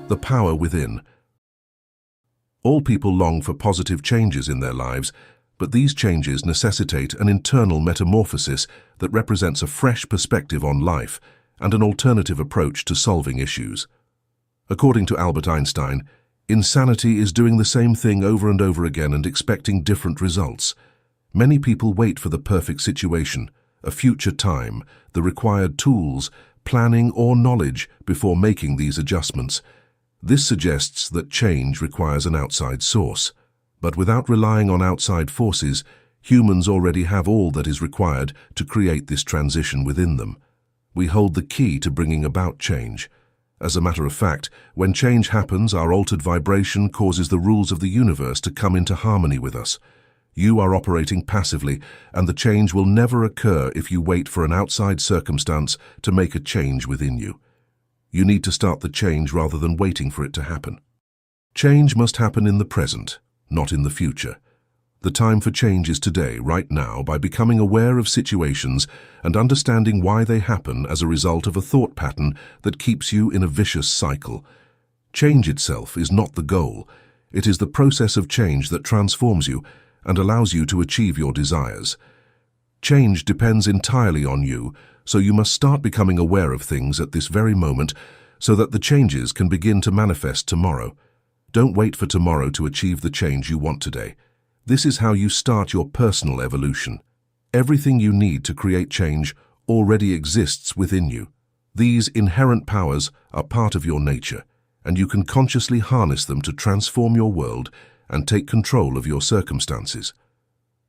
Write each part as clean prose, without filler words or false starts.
The power within. All people long for positive changes in their lives, but these changes necessitate an internal metamorphosis that represents a fresh perspective on life and an alternative approach to solving issues. According to Albert Einstein, insanity is doing the same thing over and over again and expecting different results. Many people wait for the perfect situation, a future time, the required tools, planning or knowledge before making these adjustments. This suggests that change requires an outside source. But without relying on outside forces, humans already have all that is required to create this transition within them. We hold the key to bringing about change. As a matter of fact, when change happens, our altered vibration causes the rules of the universe to come into harmony with us. You are operating passively, and the change will never occur if you wait for an outside circumstance to make a change within you. You need to start the change rather than waiting for it to happen. Change must happen in the present, not in the future. The time for change is today, right now, by becoming aware of situations and understanding why they happen as a result of a thought pattern that keeps you in a vicious cycle. Change itself is not the goal. It is the process of change that transforms you and allows you to achieve your desires. Change depends entirely on you, so you must start becoming aware of things at this very moment so that the changes can begin to manifest tomorrow. Don't wait for tomorrow to achieve the change you want today. This is how you start your personal evolution. Everything you need to create change already exists within you. These inherent powers are part of your nature, and you can consciously harness them to transform your world and take control of your circumstances.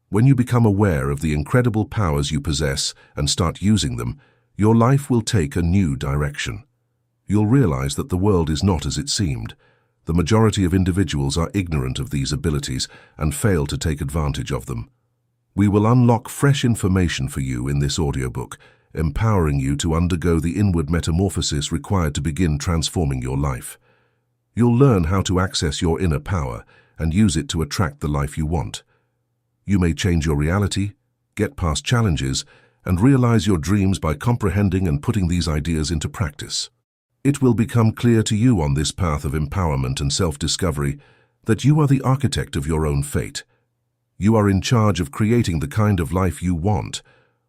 When you become aware of the incredible powers you possess and start using them, your life will take a new direction. You'll realize that the world is not as it seemed. The majority of individuals are ignorant of these abilities and fail to take advantage of them. We will unlock fresh information for you in this audiobook, empowering you to undergo the inward metamorphosis required to begin transforming your life. You'll learn how to access your inner power and use it to attract the life you want. You may change your reality, get past challenges, and realize your dreams by comprehending and putting these ideas into practice. It will become clear to you on this path of empowerment and self-discovery that you are the architect of your own fate. You are in charge of creating the kind of life you want,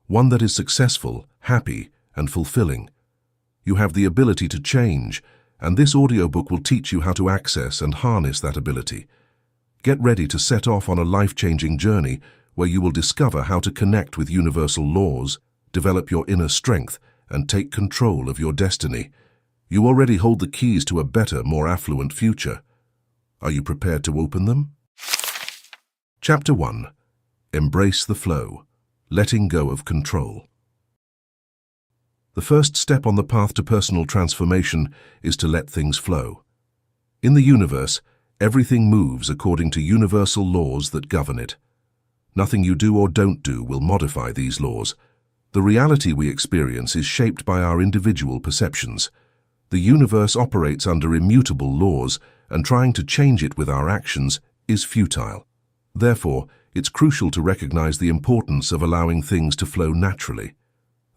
one that is successful, happy, and fulfilling. You have the ability to change, and this audiobook will teach you how to access and harness that ability. Get ready to set off on a life-changing journey where you will discover how to connect with universal laws, develop your inner strength, and take control of your destiny. You already hold the keys to a better, more affluent future. Are you prepared to open them? Chapter 1. Embrace the flow. Letting go of control. The first step on the path to personal transformation is to let things flow. In the universe, everything moves according to universal laws that govern it. Nothing you do or don't do will modify these laws. The reality we experience is shaped by our individual perceptions. The universe operates under immutable laws, and trying to change it with our actions is futile. Therefore, it's crucial to recognize the importance of allowing things to flow naturally.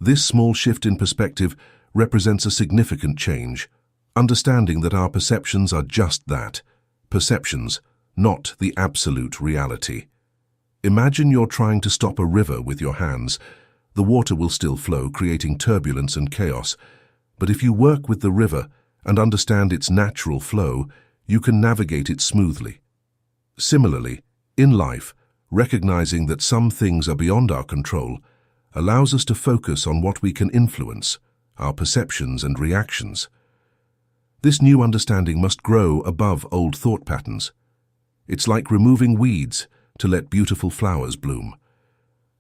This small shift in perspective represents a significant change, understanding that our perceptions are just that, perceptions, not the absolute reality. Imagine you're trying to stop a river with your hands. The water will still flow, creating turbulence and chaos. But if you work with the river and understand its natural flow, you can navigate it smoothly. Similarly, in life, recognizing that some things are beyond our control allows us to focus on what we can influence, our perceptions and reactions. This new understanding must grow above old thought patterns. It's like removing weeds to let beautiful flowers bloom.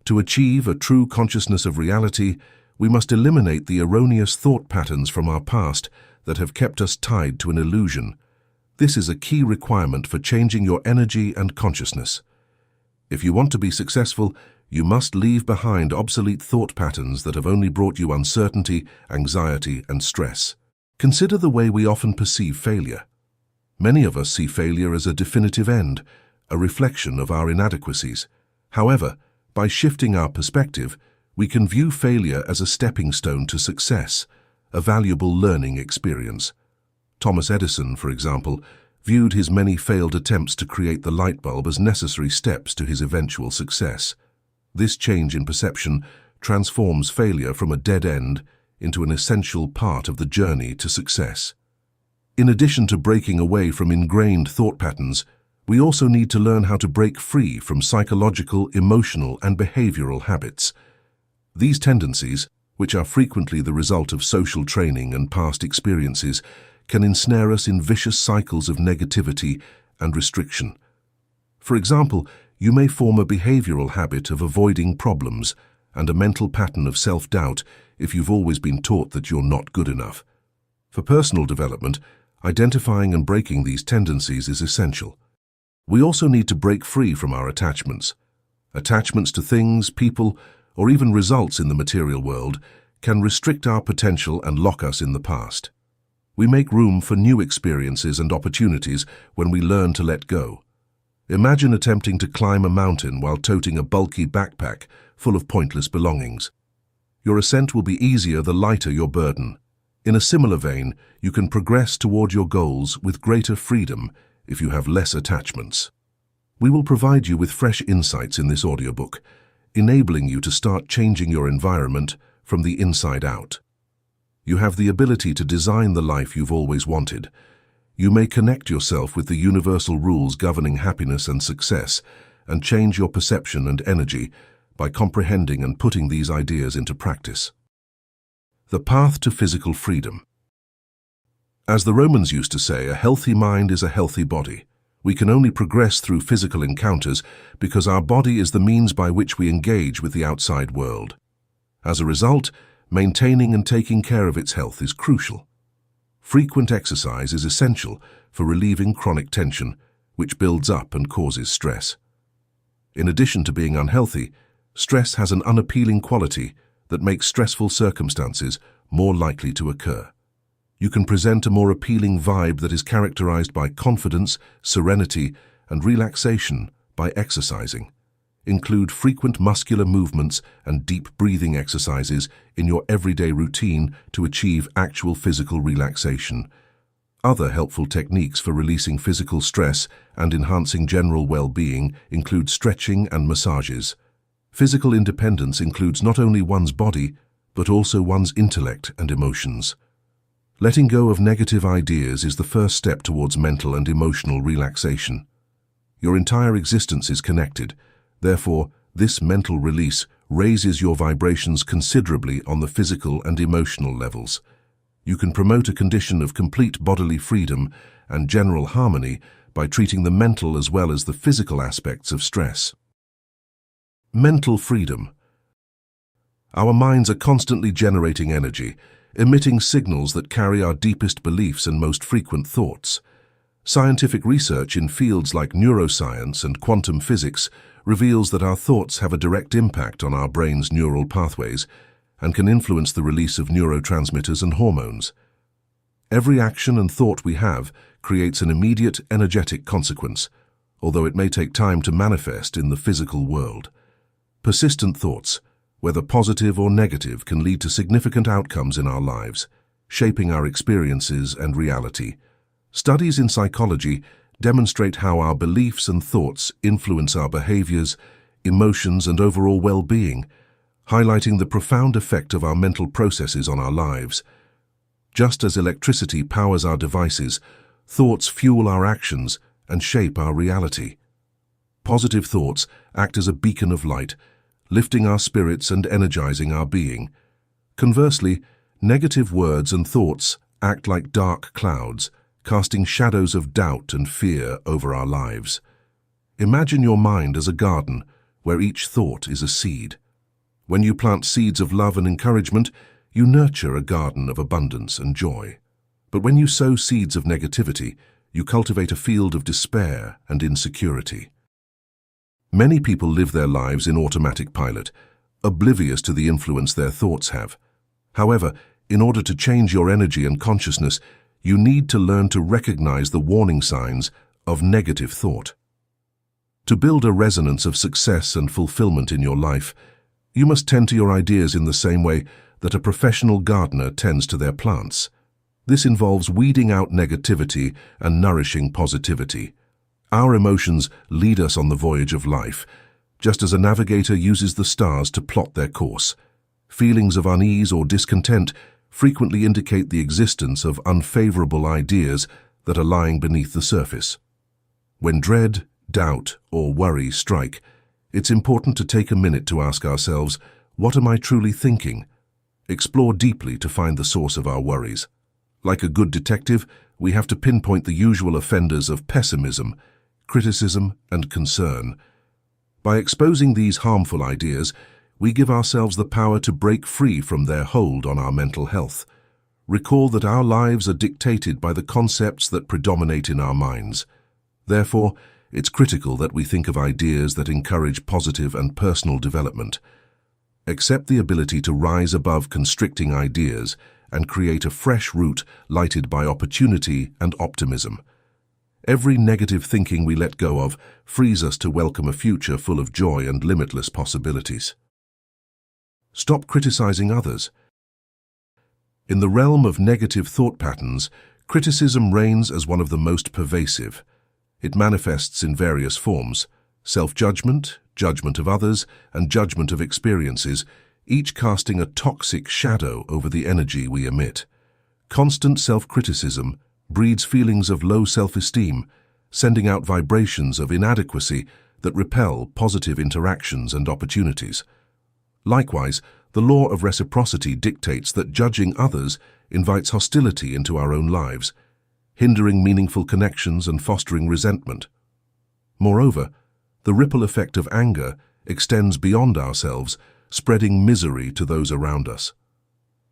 To achieve a true consciousness of reality, we must eliminate the erroneous thought patterns from our past that have kept us tied to an illusion. This is a key requirement for changing your energy and consciousness. If you want to be successful, you must leave behind obsolete thought patterns that have only brought you uncertainty, anxiety, and stress. Consider the way we often perceive failure. Many of us see failure as a definitive end, a reflection of our inadequacies. However, by shifting our perspective, we can view failure as a stepping stone to success, a valuable learning experience. Thomas Edison, for example, viewed his many failed attempts to create the light bulb as necessary steps to his eventual success. This change in perception transforms failure from a dead end into an essential part of the journey to success. In addition to breaking away from ingrained thought patterns, we also need to learn how to break free from psychological, emotional, and behavioral habits. These tendencies, which are frequently the result of social training and past experiences, can ensnare us in vicious cycles of negativity and restriction. For example, you may form a behavioral habit of avoiding problems and a mental pattern of self-doubt if you've always been taught that you're not good enough. For personal development, identifying and breaking these tendencies is essential. We also need to break free from our attachments. Attachments to things, people, or even results in the material world can restrict our potential and lock us in the past. We make room for new experiences and opportunities when we learn to let go. Imagine attempting to climb a mountain while toting a bulky backpack full of pointless belongings. Your ascent will be easier the lighter your burden. In a similar vein, you can progress toward your goals with greater freedom if you have less attachments. We will provide you with fresh insights in this audiobook, enabling you to start changing your environment from the inside out. You have the ability to design the life you've always wanted. You may connect yourself with the universal rules governing happiness and success and change your perception and energy by comprehending and putting these ideas into practice. The path to physical freedom. As the Romans used to say, a healthy mind is a healthy body. We can only progress through physical encounters because our body is the means by which we engage with the outside world. As a result, maintaining and taking care of its health is crucial. Frequent exercise is essential for relieving chronic tension, which builds up and causes stress. In addition to being unhealthy, stress has an unappealing quality that makes stressful circumstances more likely to occur. You can present a more appealing vibe that is characterized by confidence, serenity, and relaxation by exercising. Include frequent muscular movements and deep breathing exercises in your everyday routine to achieve actual physical relaxation. Other helpful techniques for releasing physical stress and enhancing general well-being include stretching and massages. Physical independence includes not only one's body, but also one's intellect and emotions. Letting go of negative ideas is the first step towards mental and emotional relaxation. Your entire existence is connected. Therefore, this mental release raises your vibrations considerably on the physical and emotional levels. You can promote a condition of complete bodily freedom and general harmony by treating the mental as well as the physical aspects of stress. Mental freedom. Our minds are constantly generating energy, emitting signals that carry our deepest beliefs and most frequent thoughts. Scientific research in fields like neuroscience and quantum physics reveals that our thoughts have a direct impact on our brain's neural pathways and can influence the release of neurotransmitters and hormones. Every action and thought we have creates an immediate energetic consequence, although it may take time to manifest in the physical world. Persistent thoughts, whether positive or negative, can lead to significant outcomes in our lives, shaping our experiences and reality. Studies in psychology demonstrate how our beliefs and thoughts influence our behaviors, emotions, and overall well-being, highlighting the profound effect of our mental processes on our lives. Just as electricity powers our devices, thoughts fuel our actions and shape our reality. Positive thoughts act as a beacon of light, lifting our spirits and energizing our being. Conversely, negative words and thoughts act like dark clouds, casting shadows of doubt and fear over our lives. Imagine your mind as a garden where each thought is a seed. When you plant seeds of love and encouragement, you nurture a garden of abundance and joy. But when you sow seeds of negativity, you cultivate a field of despair and insecurity. Many people live their lives in automatic pilot, oblivious to the influence their thoughts have. However, in order to change your energy and consciousness, you need to learn to recognize the warning signs of negative thought. To build a resonance of success and fulfillment in your life, you must tend to your ideas in the same way that a professional gardener tends to their plants. This involves weeding out negativity and nourishing positivity. Our emotions lead us on the voyage of life, just as a navigator uses the stars to plot their course. Feelings of unease or discontent frequently indicate the existence of unfavorable ideas that are lying beneath the surface. When dread, doubt, or worry strike, it's important to take a minute to ask ourselves, what am I truly thinking? Explore deeply to find the source of our worries. Like a good detective, we have to pinpoint the usual offenders of pessimism, criticism, and concern. By exposing these harmful ideas, we give ourselves the power to break free from their hold on our mental health. Recall that our lives are dictated by the concepts that predominate in our minds. Therefore, it's critical that we think of ideas that encourage positive and personal development. Accept the ability to rise above constricting ideas and create a fresh route lighted by opportunity and optimism. Every negative thinking we let go of frees us to welcome a future full of joy and limitless possibilities. Stop criticizing others. In the realm of negative thought patterns, criticism reigns as one of the most pervasive. It manifests in various forms: self-judgment, judgment of others, and judgment of experiences, each casting a toxic shadow over the energy we emit. Constant self-criticism breeds feelings of low self-esteem, sending out vibrations of inadequacy that repel positive interactions and opportunities. Likewise, the law of reciprocity dictates that judging others invites hostility into our own lives, hindering meaningful connections and fostering resentment. Moreover, the ripple effect of anger extends beyond ourselves, spreading misery to those around us.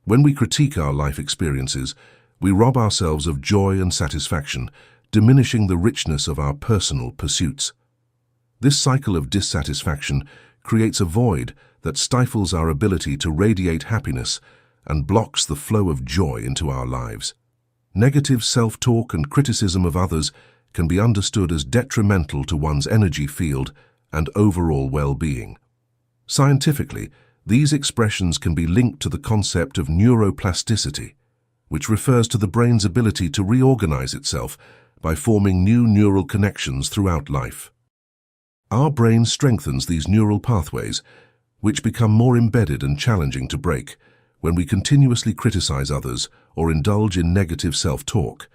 When we critique our life experiences, we rob ourselves of joy and satisfaction, diminishing the richness of our personal pursuits. This cycle of dissatisfaction creates a void that stifles our ability to radiate happiness and blocks the flow of joy into our lives. Negative self-talk and criticism of others can be understood as detrimental to one's energy field and overall well-being. Scientifically, these expressions can be linked to the concept of neuroplasticity, which refers to the brain's ability to reorganize itself by forming new neural connections throughout life. Our brain strengthens these neural pathways, which become more embedded and challenging to break when we continuously criticize others or indulge in negative self-talk.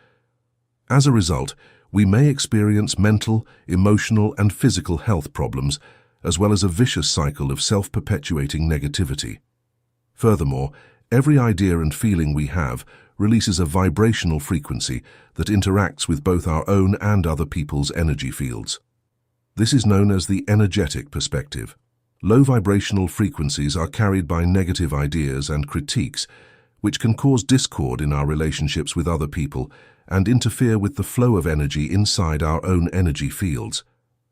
As a result, we may experience mental, emotional, and physical health problems, as well as a vicious cycle of self-perpetuating negativity. Furthermore, every idea and feeling we have releases a vibrational frequency that interacts with both our own and other people's energy fields. This is known as the energetic perspective. Low vibrational frequencies are carried by negative ideas and critiques, which can cause discord in our relationships with other people and interfere with the flow of energy inside our own energy fields.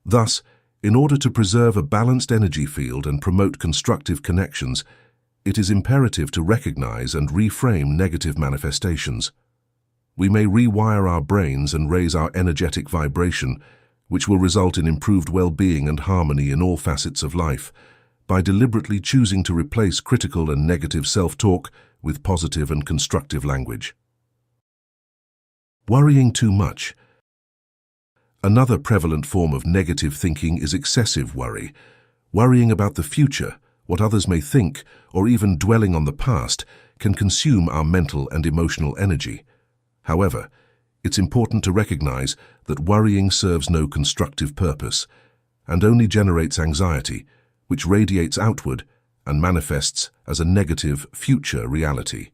Thus, in order to preserve a balanced energy field and promote constructive connections, it is imperative to recognize and reframe negative manifestations. We may rewire our brains and raise our energetic vibration, which will result in improved well-being and harmony in all facets of life, by deliberately choosing to replace critical and negative self-talk with positive and constructive language. Worrying too much. Another prevalent form of negative thinking is excessive worry. Worrying about the future, what others may think, or even dwelling on the past can consume our mental and emotional energy. However, it's important to recognize that worrying serves no constructive purpose and only generates anxiety, which radiates outward and manifests as a negative future reality.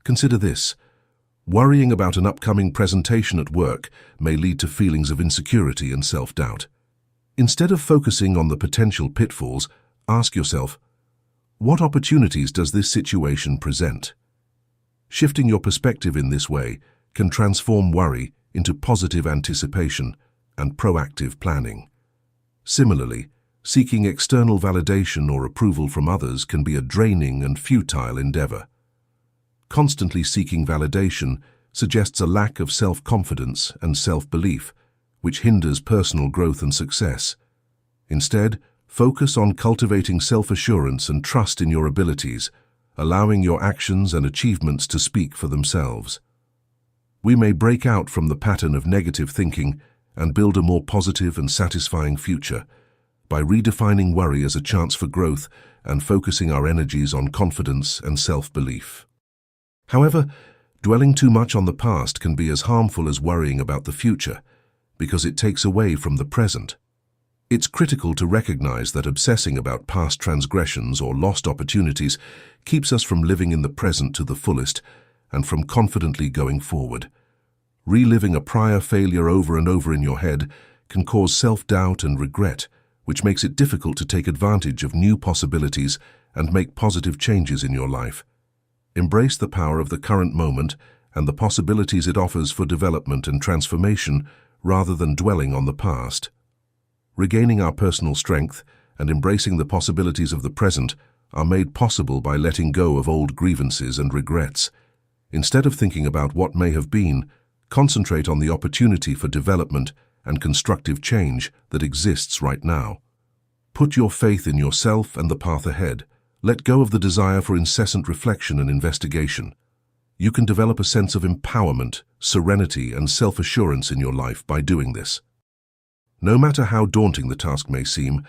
Consider this. Worrying about an upcoming presentation at work may lead to feelings of insecurity and self-doubt. Instead of focusing on the potential pitfalls, ask yourself, what opportunities does this situation present? Shifting your perspective in this way can transform worry into positive anticipation and proactive planning. Similarly, seeking external validation or approval from others can be a draining and futile endeavor. Constantly seeking validation suggests a lack of self-confidence and self-belief, which hinders personal growth and success. Instead, focus on cultivating self-assurance and trust in your abilities, allowing your actions and achievements to speak for themselves. We may break out from the pattern of negative thinking and build a more positive and satisfying future by redefining worry as a chance for growth and focusing our energies on confidence and self-belief. However, dwelling too much on the past can be as harmful as worrying about the future because it takes away from the present. It's critical to recognize that obsessing about past transgressions or lost opportunities keeps us from living in the present to the fullest and from confidently going forward. Reliving a prior failure over and over in your head can cause self-doubt and regret, which makes it difficult to take advantage of new possibilities and make positive changes in your life. Embrace the power of the current moment and the possibilities it offers for development and transformation rather than dwelling on the past. Regaining our personal strength and embracing the possibilities of the present are made possible by letting go of old grievances and regrets. Instead of thinking about what may have been, concentrate on the opportunity for development and constructive change that exists right now. Put your faith in yourself and the path ahead. Let go of the desire for incessant reflection and investigation. You can develop a sense of empowerment, serenity, and self-assurance in your life by doing this. No matter how daunting the task may seem,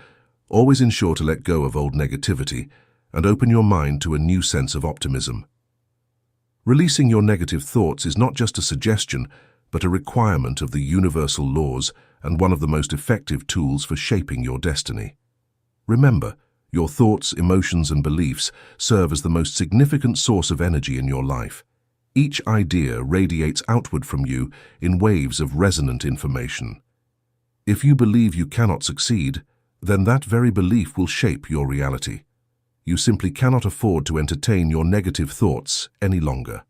always ensure to let go of old negativity and open your mind to a new sense of optimism. Releasing your negative thoughts is not just a suggestion, but a requirement of the universal laws and one of the most effective tools for shaping your destiny. Remember, your thoughts, emotions, and beliefs serve as the most significant source of energy in your life. Each idea radiates outward from you in waves of resonant information. If you believe you cannot succeed, then that very belief will shape your reality. You simply cannot afford to entertain your negative thoughts any longer.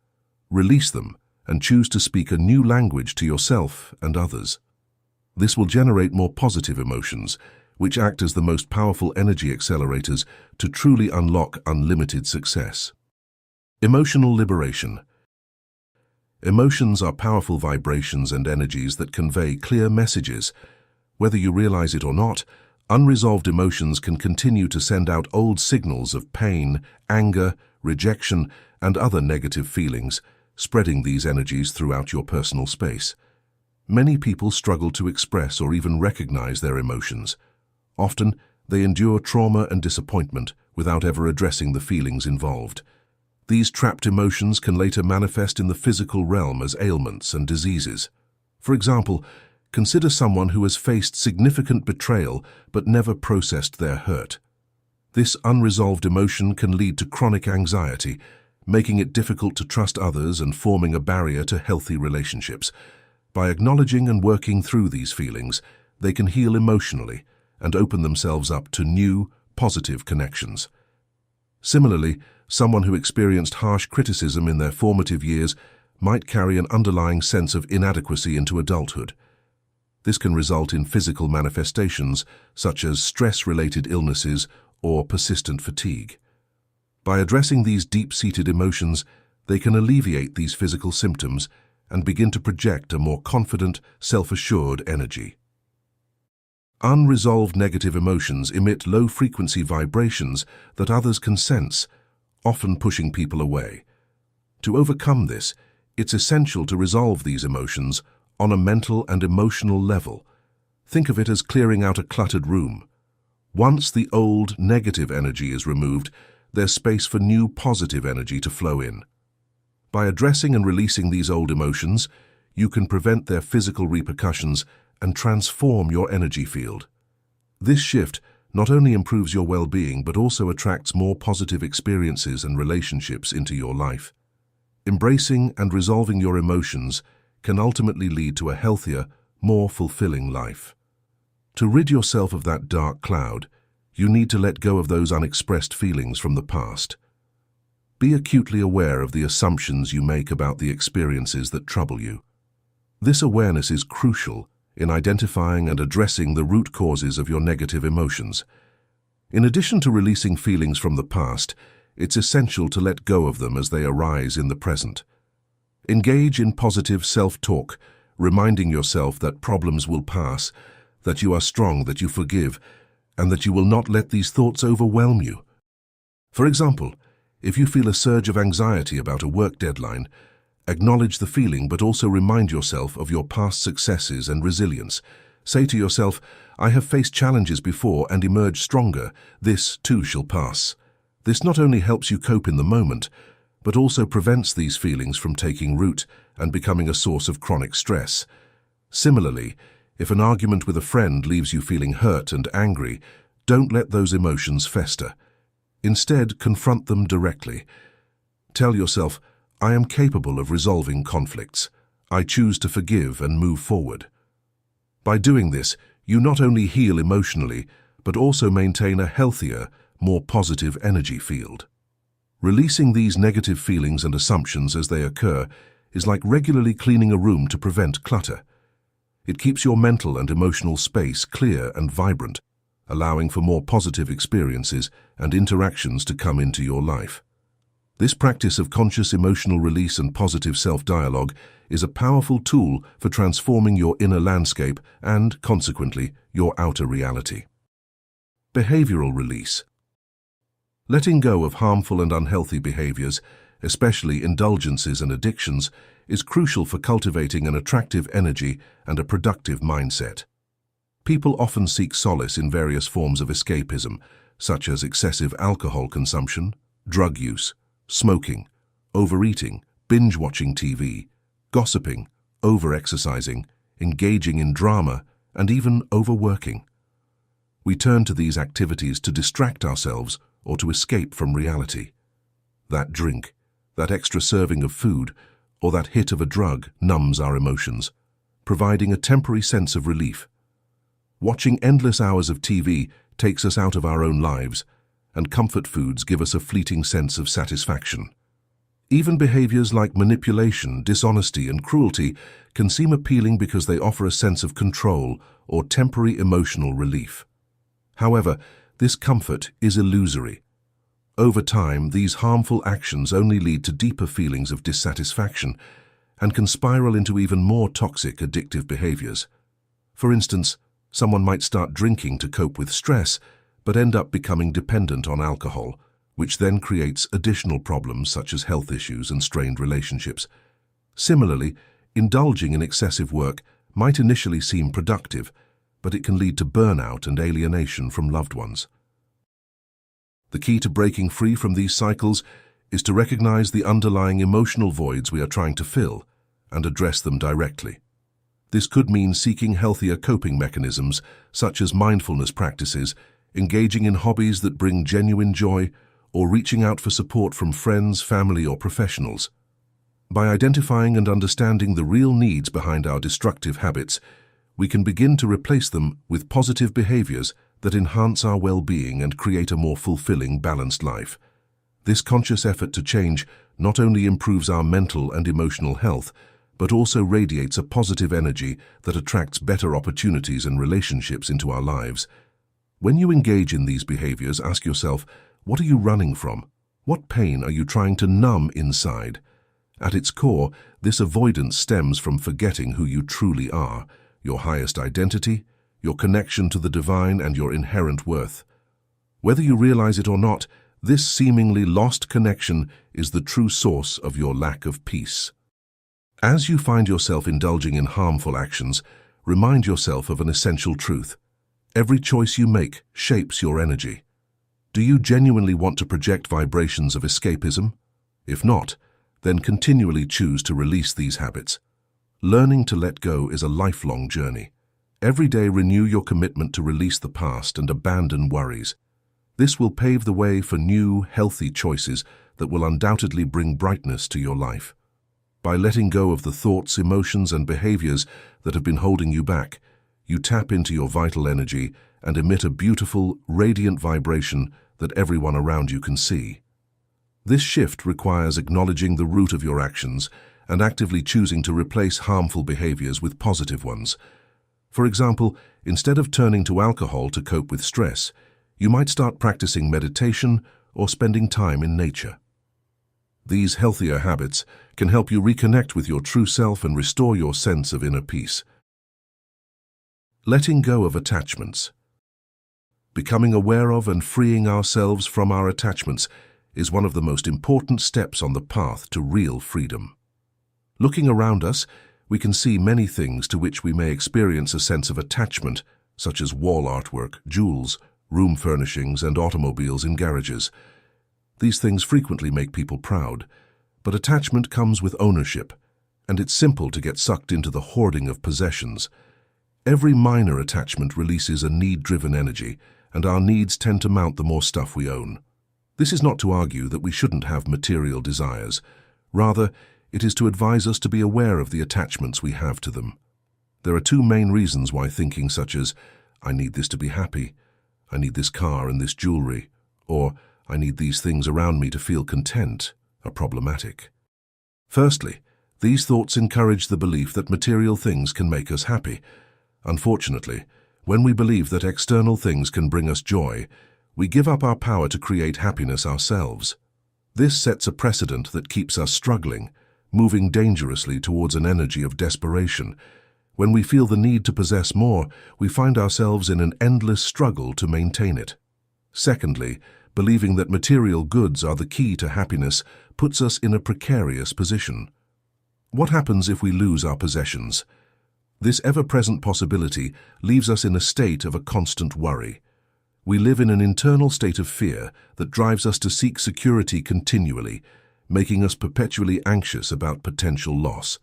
Release them and choose to speak a new language to yourself and others. This will generate more positive emotions, which act as the most powerful energy accelerators to truly unlock unlimited success. Emotional liberation. Emotions are powerful vibrations and energies that convey clear messages. Whether you realize it or not, unresolved emotions can continue to send out old signals of pain, anger, rejection, and other negative feelings, spreading these energies throughout your personal space. Many people struggle to express or even recognize their emotions. Often, they endure trauma and disappointment without ever addressing the feelings involved. These trapped emotions can later manifest in the physical realm as ailments and diseases. For example, consider someone who has faced significant betrayal but never processed their hurt. This unresolved emotion can lead to chronic anxiety, making it difficult to trust others and forming a barrier to healthy relationships. By acknowledging and working through these feelings, they can heal emotionally and open themselves up to new, positive connections. Similarly, someone who experienced harsh criticism in their formative years might carry an underlying sense of inadequacy into adulthood. This can result in physical manifestations such as stress-related illnesses or persistent fatigue. By addressing these deep-seated emotions, they can alleviate these physical symptoms and begin to project a more confident, self-assured energy. Unresolved negative emotions emit low-frequency vibrations that others can sense, often pushing people away. To overcome this, it's essential to resolve these emotions on a mental and emotional level. Think of it as clearing out a cluttered room. Once the old, negative energy is removed, there's space for new, positive energy to flow in. By addressing and releasing these old emotions, you can prevent their physical repercussions and transform your energy field. This shift not only improves your well-being but also attracts more positive experiences and relationships into your life. Embracing and resolving your emotions can ultimately lead to a healthier, more fulfilling life. To rid yourself of that dark cloud, you need to let go of those unexpressed feelings from the past. Be acutely aware of the assumptions you make about the experiences that trouble you. This awareness is crucial in identifying and addressing the root causes of your negative emotions. In addition to releasing feelings from the past, it's essential to let go of them as they arise in the present. Engage in positive self-talk, reminding yourself that problems will pass, that you are strong, that you forgive, and that you will not let these thoughts overwhelm you. For example, if you feel a surge of anxiety about a work deadline, Acknowledge the feeling, but also remind yourself of your past successes and resilience. Say to yourself, I have faced challenges before and emerged stronger. This too shall pass. This not only helps you cope in the moment, but also prevents these feelings from taking root and becoming a source of chronic stress. Similarly, if an argument with a friend leaves you feeling hurt and angry, don't let those emotions fester. Instead, confront them directly. Tell yourself, I am capable of resolving conflicts. I choose to forgive and move forward. By doing this, you not only heal emotionally, but also maintain a healthier, more positive energy field. Releasing these negative feelings and assumptions as they occur is like regularly cleaning a room to prevent clutter. It keeps your mental and emotional space clear and vibrant, allowing for more positive experiences and interactions to come into your life. This practice of conscious emotional release and positive self-dialogue is a powerful tool for transforming your inner landscape and, consequently, your outer reality. Behavioral release. Letting go of harmful and unhealthy behaviors, especially indulgences and addictions, is crucial for cultivating an attractive energy and a productive mindset. People often seek solace in various forms of escapism, such as excessive alcohol consumption, drug use, smoking, overeating, binge-watching TV, gossiping, over-exercising, engaging in drama, and even overworking. We turn to these activities to distract ourselves or to escape from reality. That drink, that extra serving of food, or that hit of a drug numbs our emotions, providing a temporary sense of relief. Watching endless hours of TV takes us out of our own lives, and comfort foods give us a fleeting sense of satisfaction. Even behaviors like manipulation, dishonesty, and cruelty can seem appealing because they offer a sense of control or temporary emotional relief. However, this comfort is illusory. Over time, these harmful actions only lead to deeper feelings of dissatisfaction and can spiral into even more toxic, addictive behaviors. For instance, someone might start drinking to cope with stress, but end up becoming dependent on alcohol, which then creates additional problems such as health issues and strained relationships. Similarly, indulging in excessive work might initially seem productive, but it can lead to burnout and alienation from loved ones. The key to breaking free from these cycles is to recognize the underlying emotional voids we are trying to fill and address them directly. This could mean seeking healthier coping mechanisms, such as mindfulness practices, engaging in hobbies that bring genuine joy, or reaching out for support from friends, family, or professionals. By identifying and understanding the real needs behind our destructive habits, we can begin to replace them with positive behaviors that enhance our well-being and create a more fulfilling, balanced life. This conscious effort to change not only improves our mental and emotional health, but also radiates a positive energy that attracts better opportunities and relationships into our lives. When you engage in these behaviors, ask yourself, what are you running from? What pain are you trying to numb inside? At its core, this avoidance stems from forgetting who you truly are, your highest identity, your connection to the divine, and your inherent worth. Whether you realize it or not, this seemingly lost connection is the true source of your lack of peace. As you find yourself indulging in harmful actions, remind yourself of an essential truth. Every choice you make shapes your energy. Do you genuinely want to project vibrations of escapism? If not, then continually choose to release these habits. Learning to let go is a lifelong journey. Every day renew your commitment to release the past and abandon worries. This will pave the way for new, healthy choices that will undoubtedly bring brightness to your life. By letting go of the thoughts, emotions, and behaviors that have been holding you back, you tap into your vital energy and emit a beautiful, radiant vibration that everyone around you can see. This shift requires acknowledging the root of your actions and actively choosing to replace harmful behaviors with positive ones. For example, instead of turning to alcohol to cope with stress, you might start practicing meditation or spending time in nature. These healthier habits can help you reconnect with your true self and restore your sense of inner peace. Letting go of attachments. Becoming aware of and freeing ourselves from our attachments is one of the most important steps on the path to real freedom. Looking around us, we can see many things to which we may experience a sense of attachment, such as wall artwork, jewels, room furnishings, and automobiles in garages. These things frequently make people proud, but attachment comes with ownership, and it's simple to get sucked into the hoarding of possessions. Every minor attachment releases a need-driven energy, and our needs tend to mount the more stuff we own. This is not to argue that we shouldn't have material desires. Rather, it is to advise us to be aware of the attachments we have to them. There are two main reasons why thinking such as, "I need this to be happy," "I need this car and this jewelry," or "I need these things around me to feel content," are problematic. Firstly, these thoughts encourage the belief that material things can make us happy. Unfortunately, when we believe that external things can bring us joy, we give up our power to create happiness ourselves. This sets a precedent that keeps us struggling, moving dangerously towards an energy of desperation. When we feel the need to possess more, we find ourselves in an endless struggle to maintain it. Secondly, believing that material goods are the key to happiness puts us in a precarious position. What happens if we lose our possessions? This ever-present possibility leaves us in a state of a constant worry. We live in an internal state of fear that drives us to seek security continually, making us perpetually anxious about potential loss.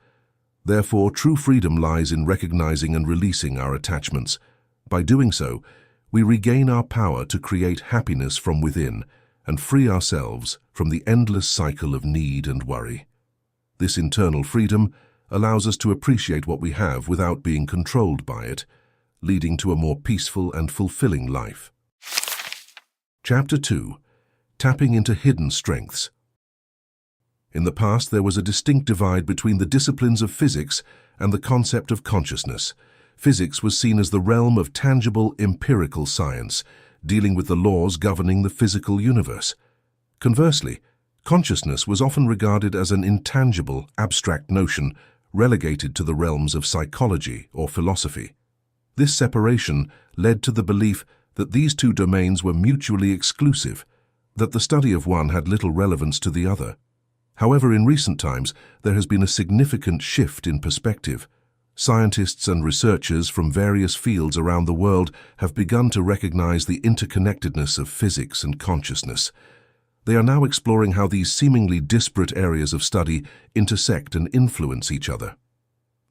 Therefore, true freedom lies in recognizing and releasing our attachments. By doing so, we regain our power to create happiness from within and free ourselves from the endless cycle of need and worry. This internal freedom allows us to appreciate what we have without being controlled by it, leading to a more peaceful and fulfilling life. Chapter 2. Tapping into hidden strengths. In the past, there was a distinct divide between the disciplines of physics and the concept of consciousness. Physics was seen as the realm of tangible, empirical science, dealing with the laws governing the physical universe. Conversely, consciousness was often regarded as an intangible, abstract notion relegated to the realms of psychology or philosophy. This separation led to the belief that these two domains were mutually exclusive, that the study of one had little relevance to the other. However, in recent times, there has been a significant shift in perspective. Scientists and researchers from various fields around the world have begun to recognize the interconnectedness of physics and consciousness. They are now exploring how these seemingly disparate areas of study intersect and influence each other.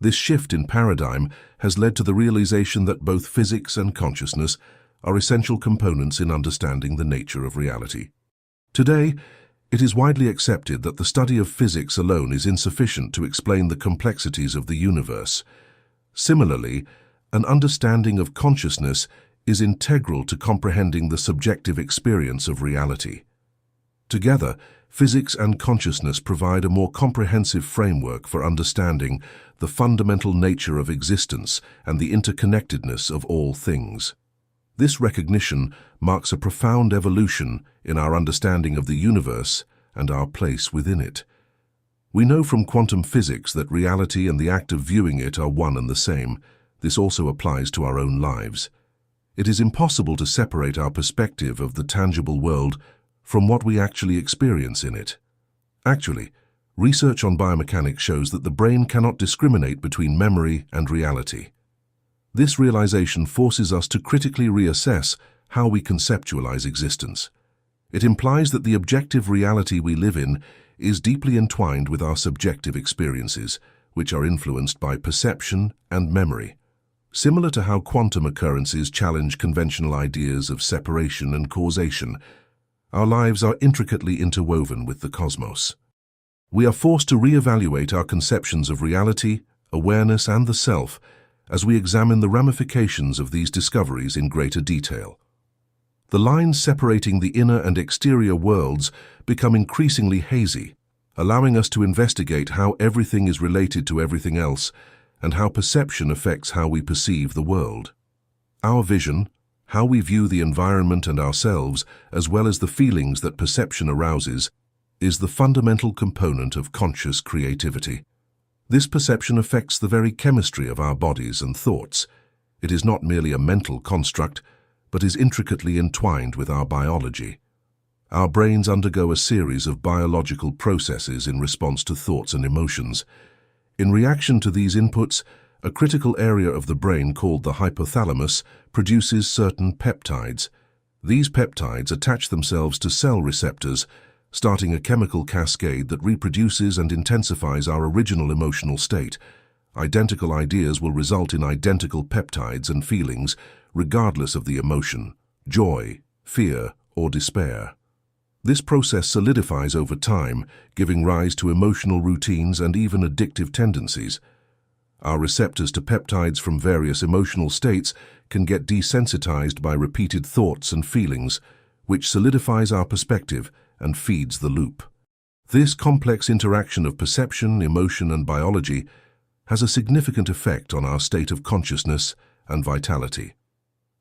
This shift in paradigm has led to the realization that both physics and consciousness are essential components in understanding the nature of reality. Today, it is widely accepted that the study of physics alone is insufficient to explain the complexities of the universe. Similarly, an understanding of consciousness is integral to comprehending the subjective experience of reality. Together, physics and consciousness provide a more comprehensive framework for understanding the fundamental nature of existence and the interconnectedness of all things. This recognition marks a profound evolution in our understanding of the universe and our place within it. We know from quantum physics that reality and the act of viewing it are one and the same. This also applies to our own lives. It is impossible to separate our perspective of the tangible world from what we actually experience in it. Actually, research on biomechanics shows that the brain cannot discriminate between memory and reality. This realization forces us to critically reassess how we conceptualize existence. It implies that the objective reality we live in is deeply entwined with our subjective experiences, which are influenced by perception and memory. Similar to how quantum occurrences challenge conventional ideas of separation and causation, our lives are intricately interwoven with the cosmos. We are forced to reevaluate our conceptions of reality, awareness, and the self as we examine the ramifications of these discoveries in greater detail. The lines separating the inner and exterior worlds become increasingly hazy, allowing us to investigate how everything is related to everything else and how perception affects how we perceive the world. Our vision, how we view the environment and ourselves, as well as the feelings that perception arouses, is the fundamental component of conscious creativity. This perception affects the very chemistry of our bodies and thoughts. It is not merely a mental construct, but is intricately entwined with our biology. Our brains undergo a series of biological processes in response to thoughts and emotions. In reaction to these inputs, a critical area of the brain called the hypothalamus produces certain peptides. These peptides attach themselves to cell receptors, starting a chemical cascade that reproduces and intensifies our original emotional state. Identical ideas will result in identical peptides and feelings, regardless of the emotion, joy, fear, or despair. This process solidifies over time, giving rise to emotional routines and even addictive tendencies. Our receptors to peptides from various emotional states can get desensitized by repeated thoughts and feelings, which solidifies our perspective and feeds the loop. This complex interaction of perception, emotion, and biology has a significant effect on our state of consciousness and vitality.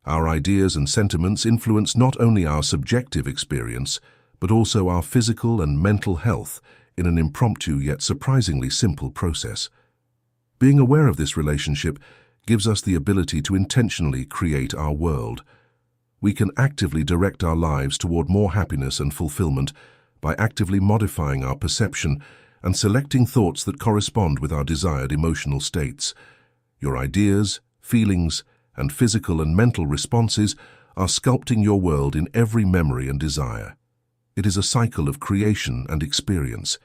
Our ideas and sentiments influence not only our subjective experience, but also our physical and mental health in an impromptu yet surprisingly simple process. Being aware of this relationship gives us the ability to intentionally create our world. We can actively direct our lives toward more happiness and fulfillment by actively modifying our perception and selecting thoughts that correspond with our desired emotional states. Your ideas, feelings, and physical and mental responses are sculpting your world in every memory and desire. It is a cycle of creation and experience.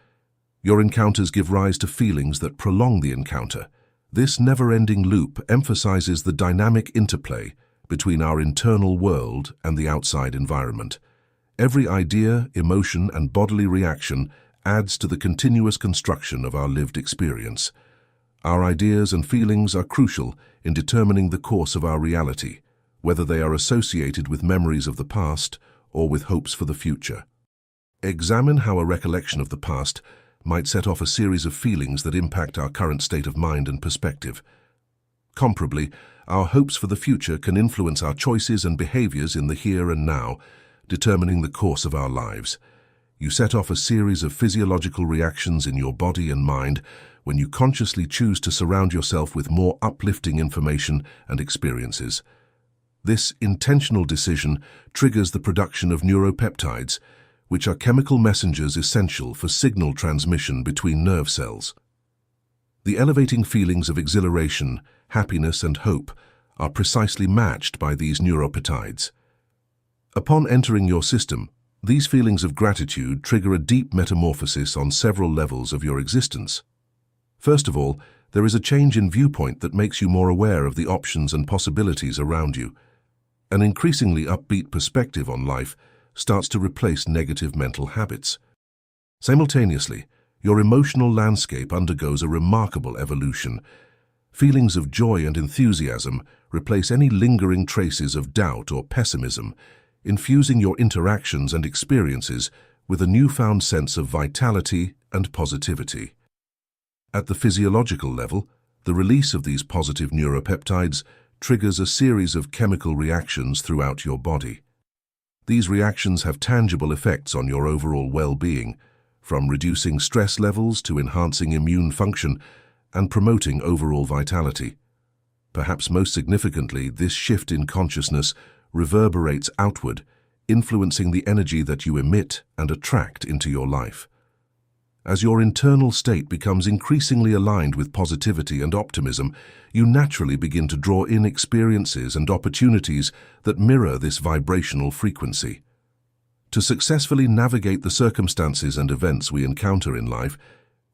Your encounters give rise to feelings that prolong the encounter. This never-ending loop emphasizes the dynamic interplay between our internal world and the outside environment. Every idea, emotion, and bodily reaction adds to the continuous construction of our lived experience. Our ideas and feelings are crucial in determining the course of our reality, whether they are associated with memories of the past or with hopes for the future. Examine how a recollection of the past might set off a series of feelings that impact our current state of mind and perspective. Comparably, our hopes for the future can influence our choices and behaviors in the here and now, determining the course of our lives. You set off a series of physiological reactions in your body and mind when you consciously choose to surround yourself with more uplifting information and experiences. This intentional decision triggers the production of neuropeptides, which are chemical messengers essential for signal transmission between nerve cells. The elevating feelings of exhilaration, happiness, and hope are precisely matched by these neuropeptides. Upon entering your system, these feelings of gratitude trigger a deep metamorphosis on several levels of your existence. First of all, there is a change in viewpoint that makes you more aware of the options and possibilities around you. An increasingly upbeat perspective on life starts to replace negative mental habits. Simultaneously, your emotional landscape undergoes a remarkable evolution. Feelings of joy and enthusiasm replace any lingering traces of doubt or pessimism, infusing your interactions and experiences with a newfound sense of vitality and positivity. At the physiological level, the release of these positive neuropeptides triggers a series of chemical reactions throughout your body. These reactions have tangible effects on your overall well-being, from reducing stress levels to enhancing immune function and promoting overall vitality. Perhaps most significantly, this shift in consciousness reverberates outward, influencing the energy that you emit and attract into your life. As your internal state becomes increasingly aligned with positivity and optimism, you naturally begin to draw in experiences and opportunities that mirror this vibrational frequency. To successfully navigate the circumstances and events we encounter in life,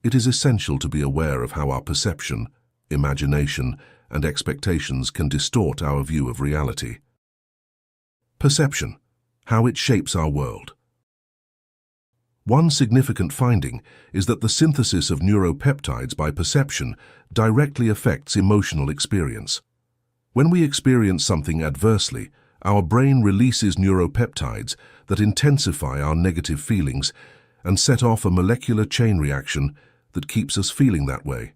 it is essential to be aware of how our perception, imagination, and expectations can distort our view of reality. Perception, how it shapes our world. One significant finding is that the synthesis of neuropeptides by perception directly affects emotional experience. When we experience something adversely, our brain releases neuropeptides that intensify our negative feelings and set off a molecular chain reaction that keeps us feeling that way.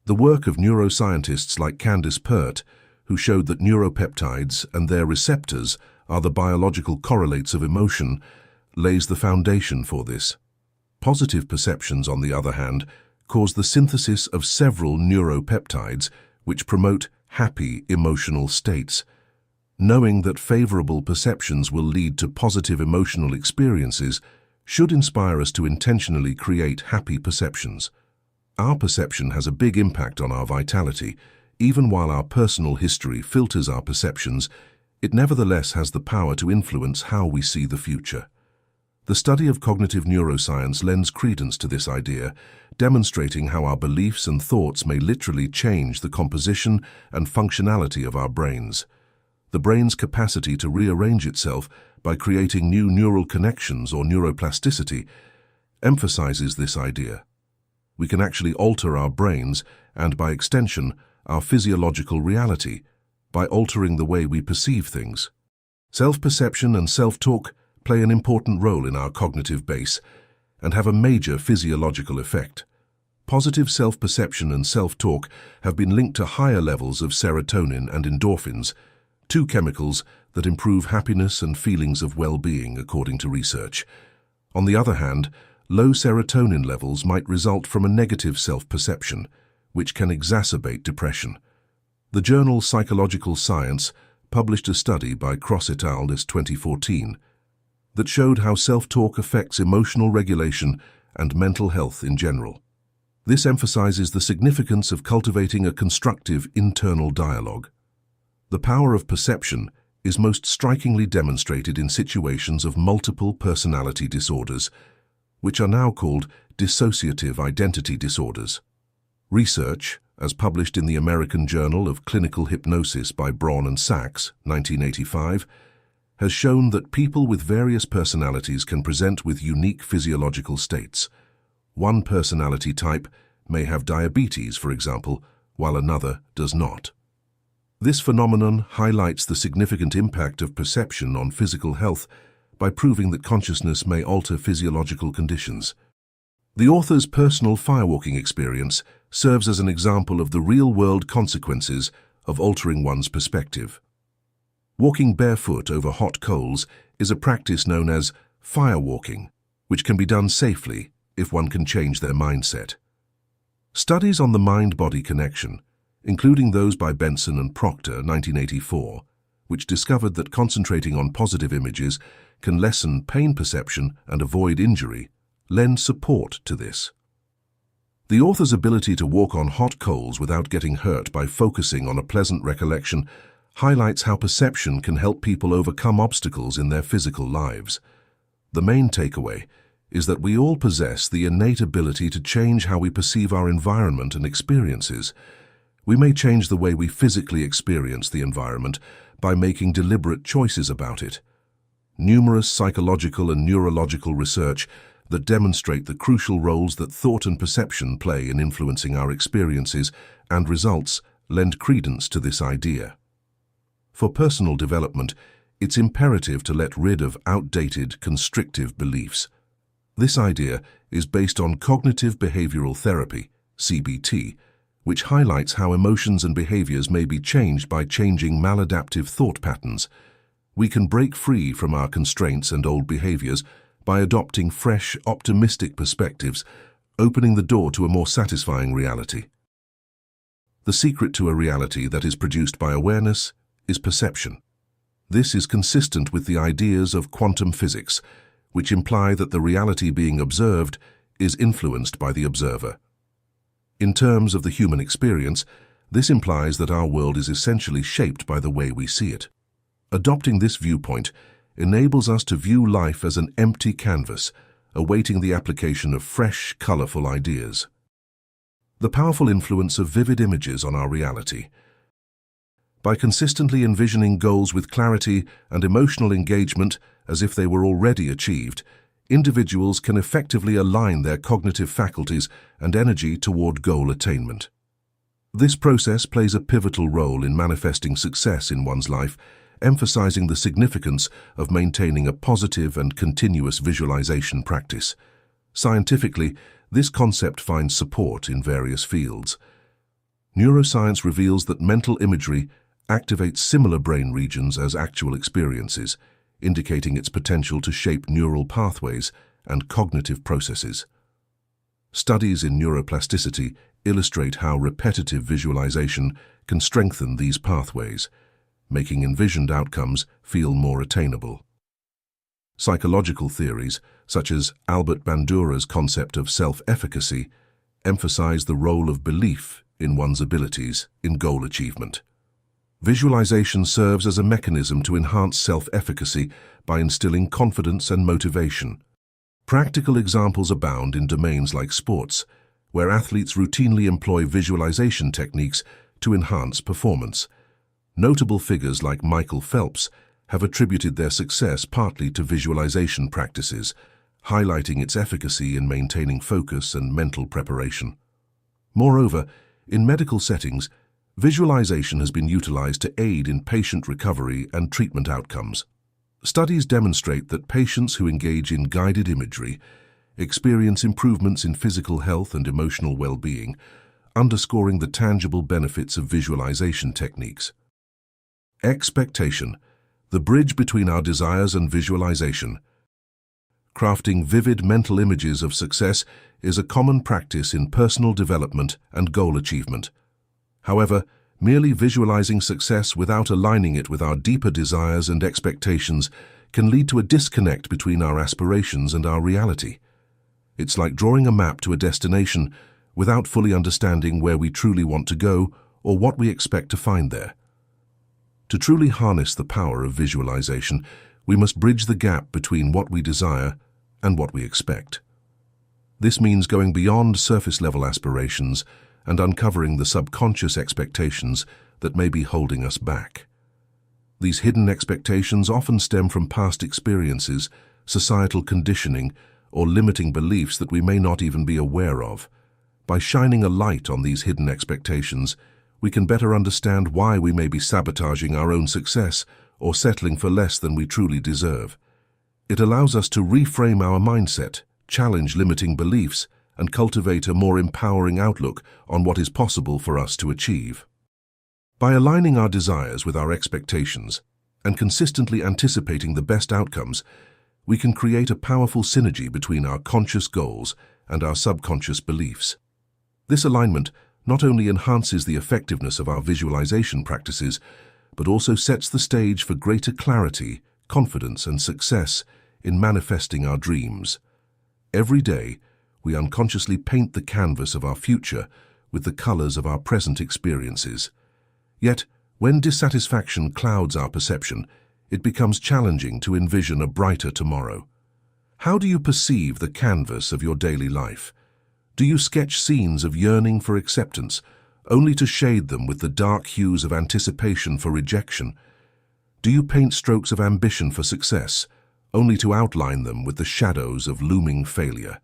The work of neuroscientists like Candace Pert, who showed that neuropeptides and their receptors are the biological correlates of emotion, lays the foundation for this. Positive perceptions, on the other hand, cause the synthesis of several neuropeptides which promote happy emotional states. Knowing that favorable perceptions will lead to positive emotional experiences should inspire us to intentionally create happy perceptions. Our perception has a big impact on our vitality. Even while our personal history filters our perceptions, it nevertheless has the power to influence how we see the future. The study of cognitive neuroscience lends credence to this idea, demonstrating how our beliefs and thoughts may literally change the composition and functionality of our brains. The brain's capacity to rearrange itself by creating new neural connections or neuroplasticity emphasizes this idea. We can actually alter our brains and, by extension, our physiological reality by altering the way we perceive things. Self-perception and self-talk play an important role in our cognitive base and have a major physiological effect. Positive self-perception and self-talk have been linked to higher levels of serotonin and endorphins, two chemicals that improve happiness and feelings of well-being, according to research. On the other hand, low serotonin levels might result from a negative self-perception, which can exacerbate depression. The journal Psychological Science published a study by Cross et al. This 2014 that showed how self-talk affects emotional regulation and mental health in general. This emphasizes the significance of cultivating a constructive internal dialogue. The power of perception is most strikingly demonstrated in situations of multiple personality disorders, which are now called dissociative identity disorders. Research, as published in the American Journal of Clinical Hypnosis by Braun and Sachs, 1985, has shown that people with various personalities can present with unique physiological states. One personality type may have diabetes, for example, while another does not. This phenomenon highlights the significant impact of perception on physical health by proving that consciousness may alter physiological conditions. The author's personal firewalking experience serves as an example of the real-world consequences of altering one's perspective. Walking barefoot over hot coals is a practice known as firewalking, which can be done safely if one can change their mindset. Studies on the mind-body connection, including those by Benson and Proctor, 1984, which discovered that concentrating on positive images can lessen pain perception and avoid injury, lend support to this. The author's ability to walk on hot coals without getting hurt by focusing on a pleasant recollection highlights how perception can help people overcome obstacles in their physical lives. The main takeaway is that we all possess the innate ability to change how we perceive our environment and experiences. We may change the way we physically experience the environment by making deliberate choices about it. Numerous psychological and neurological research that demonstrate the crucial roles that thought and perception play in influencing our experiences and results lend credence to this idea. For personal development, it's imperative to let rid of outdated, constrictive beliefs. This idea is based on cognitive behavioral therapy, CBT, which highlights how emotions and behaviors may be changed by changing maladaptive thought patterns. We can break free from our constraints and old behaviors by adopting fresh, optimistic perspectives, opening the door to a more satisfying reality. The secret to a reality that is produced by awareness is perception. This is consistent with the ideas of quantum physics, which imply that the reality being observed is influenced by the observer. In terms of the human experience, this implies that our world is essentially shaped by the way we see it. Adopting this viewpoint enables us to view life as an empty canvas, awaiting the application of fresh, colorful ideas. The powerful influence of vivid images on our reality. By consistently envisioning goals with clarity and emotional engagement as if they were already achieved, individuals can effectively align their cognitive faculties and energy toward goal attainment. This process plays a pivotal role in manifesting success in one's life, emphasizing the significance of maintaining a positive and continuous visualization practice. Scientifically, this concept finds support in various fields. Neuroscience reveals that mental imagery activates similar brain regions as actual experiences, indicating its potential to shape neural pathways and cognitive processes. Studies in neuroplasticity illustrate how repetitive visualization can strengthen these pathways, making envisioned outcomes feel more attainable. Psychological theories, such as Albert Bandura's concept of self-efficacy, emphasize the role of belief in one's abilities in goal achievement. Visualization serves as a mechanism to enhance self-efficacy by instilling confidence and motivation. Practical examples abound in domains like sports, where athletes routinely employ visualization techniques to enhance performance. Notable figures like Michael Phelps have attributed their success partly to visualization practices, highlighting its efficacy in maintaining focus and mental preparation. Moreover, in medical settings, visualization has been utilized to aid in patient recovery and treatment outcomes. Studies demonstrate that patients who engage in guided imagery experience improvements in physical health and emotional well-being, underscoring the tangible benefits of visualization techniques. Expectation, the bridge between our desires and visualization. Crafting vivid mental images of success is a common practice in personal development and goal achievement. However, merely visualizing success without aligning it with our deeper desires and expectations can lead to a disconnect between our aspirations and our reality. It's like drawing a map to a destination without fully understanding where we truly want to go or what we expect to find there. To truly harness the power of visualization, we must bridge the gap between what we desire and what we expect. This means going beyond surface-level aspirations and uncovering the subconscious expectations that may be holding us back. These hidden expectations often stem from past experiences, societal conditioning, or limiting beliefs that we may not even be aware of. By shining a light on these hidden expectations, we can better understand why we may be sabotaging our own success or settling for less than we truly deserve. It allows us to reframe our mindset, challenge limiting beliefs, and cultivate a more empowering outlook on what is possible for us to achieve. By aligning our desires with our expectations and consistently anticipating the best outcomes, we can create a powerful synergy between our conscious goals and our subconscious beliefs. This alignment not only enhances the effectiveness of our visualization practices, but also sets the stage for greater clarity, confidence, and success in manifesting our dreams. Every day, we unconsciously paint the canvas of our future with the colors of our present experiences. Yet, when dissatisfaction clouds our perception, it becomes challenging to envision a brighter tomorrow. How do you perceive the canvas of your daily life? Do you sketch scenes of yearning for acceptance, only to shade them with the dark hues of anticipation for rejection? Do you paint strokes of ambition for success, only to outline them with the shadows of looming failure?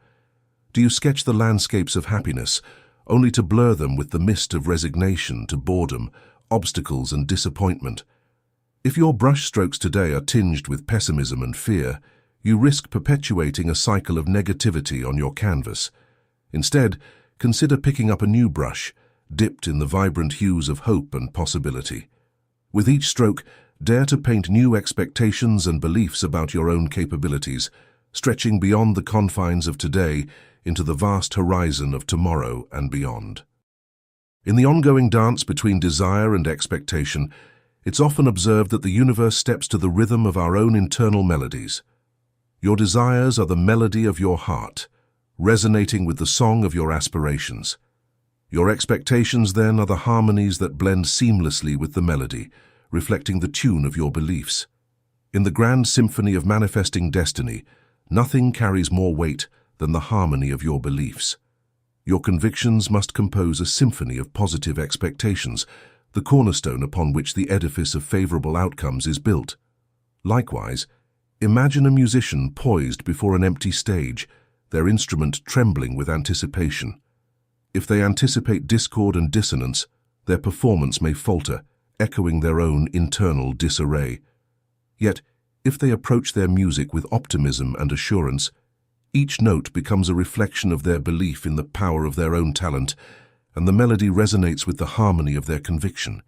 Do you sketch the landscapes of happiness, only to blur them with the mist of resignation to boredom, obstacles, and disappointment? If your brushstrokes today are tinged with pessimism and fear, you risk perpetuating a cycle of negativity on your canvas. Instead, consider picking up a new brush, dipped in the vibrant hues of hope and possibility. With each stroke, dare to paint new expectations and beliefs about your own capabilities, stretching beyond the confines of today into the vast horizon of tomorrow and beyond. In the ongoing dance between desire and expectation, it's often observed that the universe steps to the rhythm of our own internal melodies. Your desires are the melody of your heart, resonating with the song of your aspirations. Your expectations, then, are the harmonies that blend seamlessly with the melody, reflecting the tune of your beliefs. In the grand symphony of manifesting destiny, nothing carries more weight than the harmony of your beliefs. Your convictions must compose a symphony of positive expectations, the cornerstone upon which the edifice of favorable outcomes is built. Likewise, imagine a musician poised before an empty stage, their instrument trembling with anticipation. If they anticipate discord and dissonance, their performance may falter, echoing their own internal disarray. Yet, if they approach their music with optimism and assurance, each note becomes a reflection of their belief in the power of their own talent, and the melody resonates with the harmony of their conviction.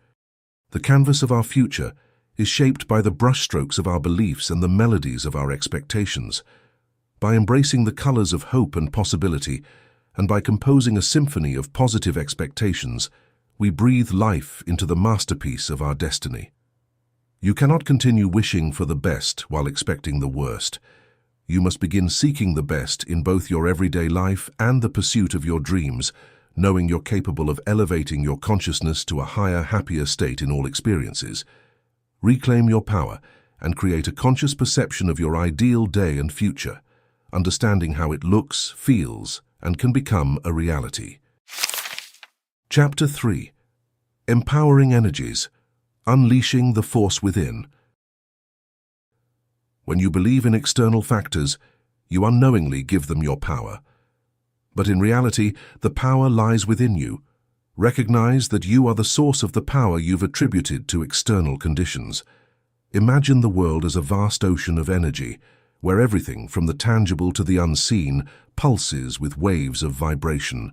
The canvas of our future is shaped by the brushstrokes of our beliefs and the melodies of our expectations. By embracing the colors of hope and possibility, and by composing a symphony of positive expectations, we breathe life into the masterpiece of our destiny. You cannot continue wishing for the best while expecting the worst. you must begin seeking the best in both your everyday life and the pursuit of your dreams, knowing you're capable of elevating your consciousness to a higher, happier state in all experiences. Reclaim your power and create a conscious perception of your ideal day and future, understanding how it looks, feels, and can become a reality. Chapter 3. Empowering Energies. Unleashing the Force Within. When you believe in external factors, you unknowingly give them your power. But in reality, the power lies within you. Recognize that you are the source of the power you've attributed to external conditions. Imagine the world as a vast ocean of energy, where everything, from the tangible to the unseen, pulses with waves of vibration.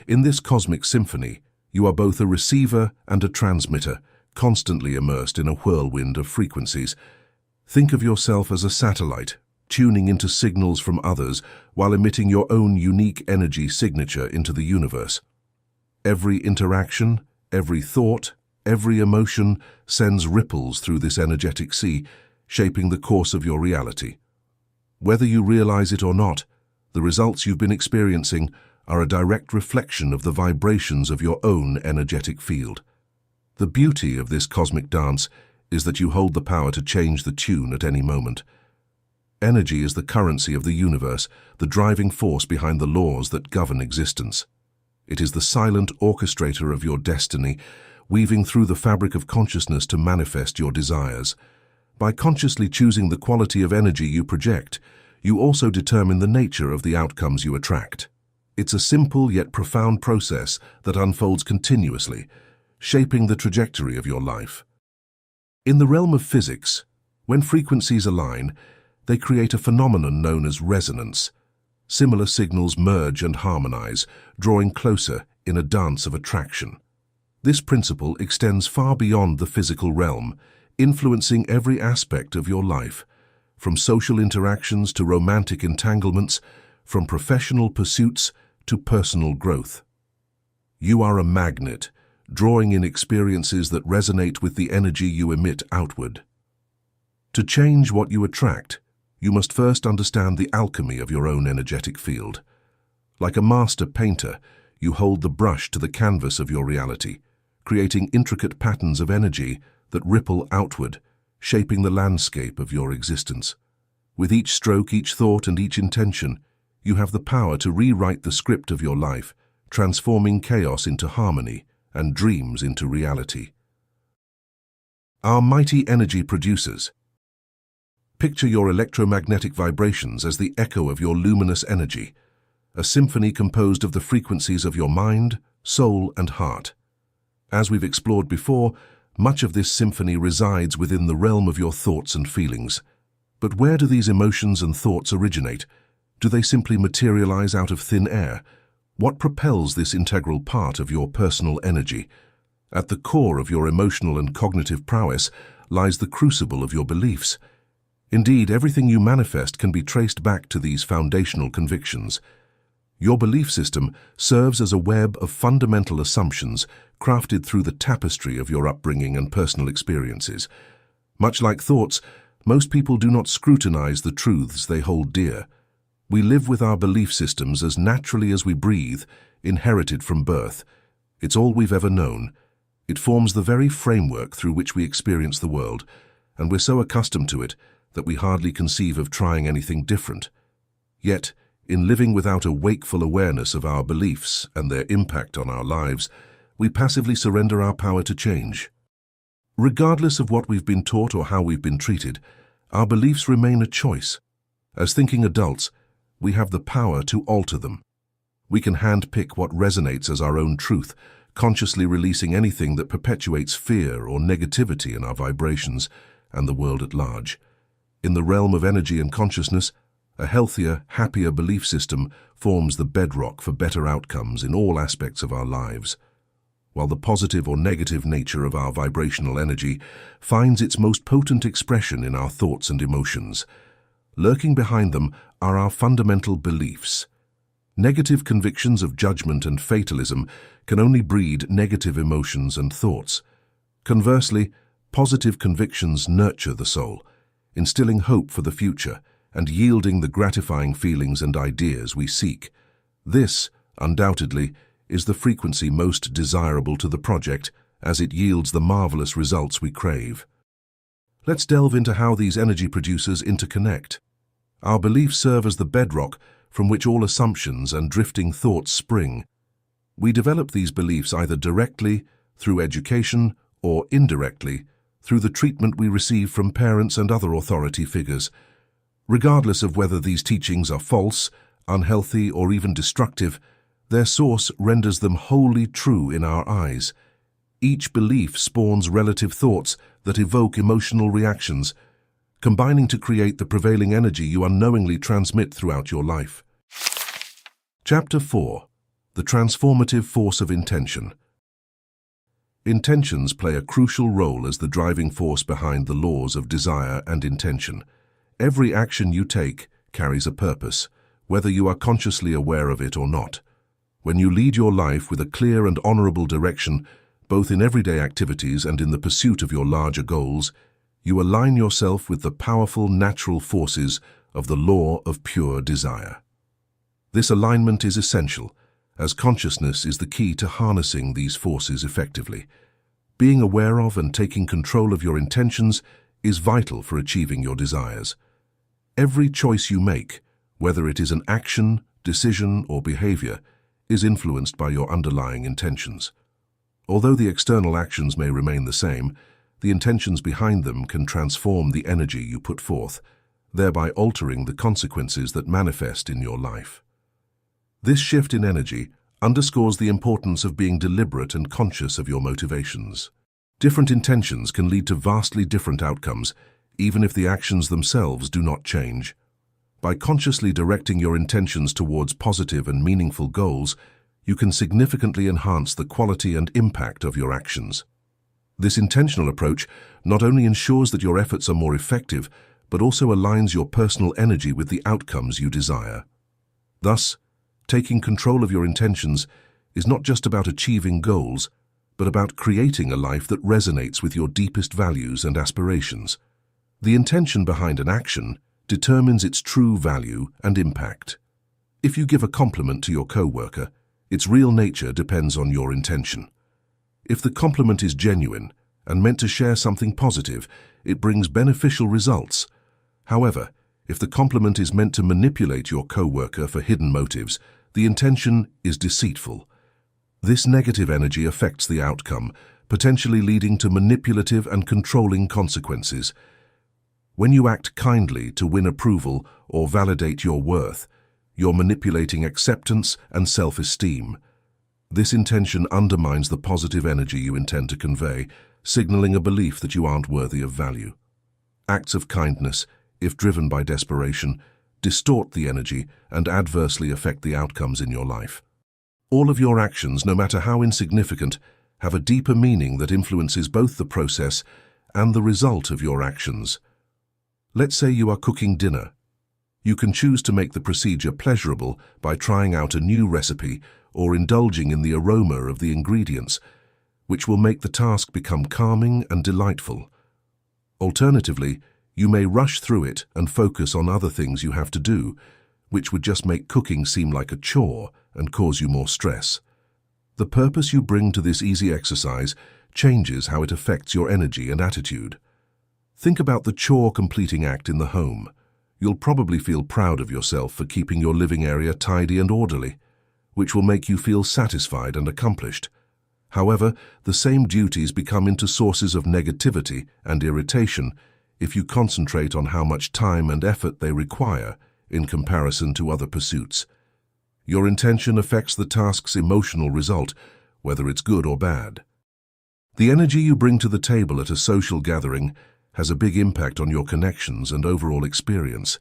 In this cosmic symphony, you are both a receiver and a transmitter, constantly immersed in a whirlwind of frequencies. Think of yourself as a satellite, tuning into signals from others while emitting your own unique energy signature into the universe. Every interaction, every thought, every emotion sends ripples through this energetic sea, shaping the course of your reality. Whether you realize it or not, the results you've been experiencing are a direct reflection of the vibrations of your own energetic field. The beauty of this cosmic dance is that you hold the power to change the tune at any moment. Energy is the currency of the universe, the driving force behind the laws that govern existence. It is the silent orchestrator of your destiny, weaving through the fabric of consciousness to manifest your desires. By consciously choosing the quality of energy you project, you also determine the nature of the outcomes you attract. It's a simple yet profound process that unfolds continuously, shaping the trajectory of your life. In the realm of physics, when frequencies align, they create a phenomenon known as resonance. Similar signals merge and harmonize, drawing closer in a dance of attraction. This principle extends far beyond the physical realm, influencing every aspect of your life, from social interactions to romantic entanglements, from professional pursuits to personal growth. You are a magnet, drawing in experiences that resonate with the energy you emit outward. To change what you attract, you must first understand the alchemy of your own energetic field. Like a master painter, you hold the brush to the canvas of your reality, creating intricate patterns of energy that ripple outward, shaping the landscape of your existence. With each stroke, each thought, and each intention, you have the power to rewrite the script of your life, transforming chaos into harmony and dreams into reality. Our mighty energy producers. Picture your electromagnetic vibrations as the echo of your luminous energy, a symphony composed of the frequencies of your mind, soul, and heart. As we've explored before, much of this symphony resides within the realm of your thoughts and feelings. But where do these emotions and thoughts originate? Do they simply materialize out of thin air? What propels this integral part of your personal energy? At the core of your emotional and cognitive prowess lies the crucible of your beliefs. Indeed, everything you manifest can be traced back to these foundational convictions. Your belief system serves as a web of fundamental assumptions crafted through the tapestry of your upbringing and personal experiences. Much like thoughts, most people do not scrutinize the truths they hold dear. We live with our belief systems as naturally as we breathe, inherited from birth. It's all we've ever known. It forms the very framework through which we experience the world, and we're so accustomed to it that we hardly conceive of trying anything different. Yet, in living without a wakeful awareness of our beliefs and their impact on our lives, we passively surrender our power to change. Regardless of what we've been taught or how we've been treated, our beliefs remain a choice. As thinking adults, we have the power to alter them. We can handpick what resonates as our own truth, consciously releasing anything that perpetuates fear or negativity in our vibrations and the world at large. In the realm of energy and consciousness, a healthier, happier belief system forms the bedrock for better outcomes in all aspects of our lives. While the positive or negative nature of our vibrational energy finds its most potent expression in our thoughts and emotions, lurking behind them are our fundamental beliefs. Negative convictions of judgment and fatalism can only breed negative emotions and thoughts. Conversely, positive convictions nurture the soul, instilling hope for the future and yielding the gratifying feelings and ideas we seek. This, undoubtedly, is the frequency most desirable to the project, as it yields the marvelous results we crave. Let's delve into how these energy producers interconnect. Our beliefs serve as the bedrock from which all assumptions and drifting thoughts spring. We develop these beliefs either directly, through education, or indirectly, through the treatment we receive from parents and other authority figures. Regardless of whether these teachings are false, unhealthy, or even destructive, their source renders them wholly true in our eyes. Each belief spawns relative thoughts that evoke emotional reactions, combining to create the prevailing energy you unknowingly transmit throughout your life. Chapter 4. The Transformative Force of Intention. Intentions play a crucial role as the driving force behind the laws of desire and intention. Every action you take carries a purpose, whether you are consciously aware of it or not. When you lead your life with a clear and honorable direction, both in everyday activities and in the pursuit of your larger goals, you align yourself with the powerful natural forces of the law of pure desire. This alignment is essential, as consciousness is the key to harnessing these forces effectively. Being aware of and taking control of your intentions is vital for achieving your desires. Every choice you make, whether it is an action, decision, or behavior, is influenced by your underlying intentions. Although the external actions may remain the same, the intentions behind them can transform the energy you put forth, thereby altering the consequences that manifest in your life. This shift in energy underscores the importance of being deliberate and conscious of your motivations. Different intentions can lead to vastly different outcomes, even if the actions themselves do not change. By consciously directing your intentions towards positive and meaningful goals, you can significantly enhance the quality and impact of your actions. This intentional approach not only ensures that your efforts are more effective, but also aligns your personal energy with the outcomes you desire. Thus, taking control of your intentions is not just about achieving goals, but about creating a life that resonates with your deepest values and aspirations. The intention behind an action determines its true value and impact. If you give a compliment to your coworker, its real nature depends on your intention. If the compliment is genuine and meant to share something positive, it brings beneficial results. However, if the compliment is meant to manipulate your coworker for hidden motives, the intention is deceitful. This negative energy affects the outcome, potentially leading to manipulative and controlling consequences. When you act kindly to win approval or validate your worth, you're manipulating acceptance and self-esteem. This intention undermines the positive energy you intend to convey, signaling a belief that you aren't worthy of value. Acts of kindness, if driven by desperation, distort the energy and adversely affect the outcomes in your life. All of your actions, no matter how insignificant, have a deeper meaning that influences both the process and the result of your actions. Let's say you are cooking dinner. You can choose to make the procedure pleasurable by trying out a new recipe or indulging in the aroma of the ingredients, which will make the task become calming and delightful. Alternatively, you may rush through it and focus on other things you have to do, which would just make cooking seem like a chore and cause you more stress. The purpose you bring to this easy exercise changes how it affects your energy and attitude. Think about the chore-completing act in the home. You'll probably feel proud of yourself for keeping your living area tidy and orderly, which will make you feel satisfied and accomplished. However, the same duties become into sources of negativity and irritation if you concentrate on how much time and effort they require in comparison to other pursuits. Your intention affects the task's emotional result, whether it's good or bad. The energy you bring to the table at a social gathering has a big impact on your connections and overall experience.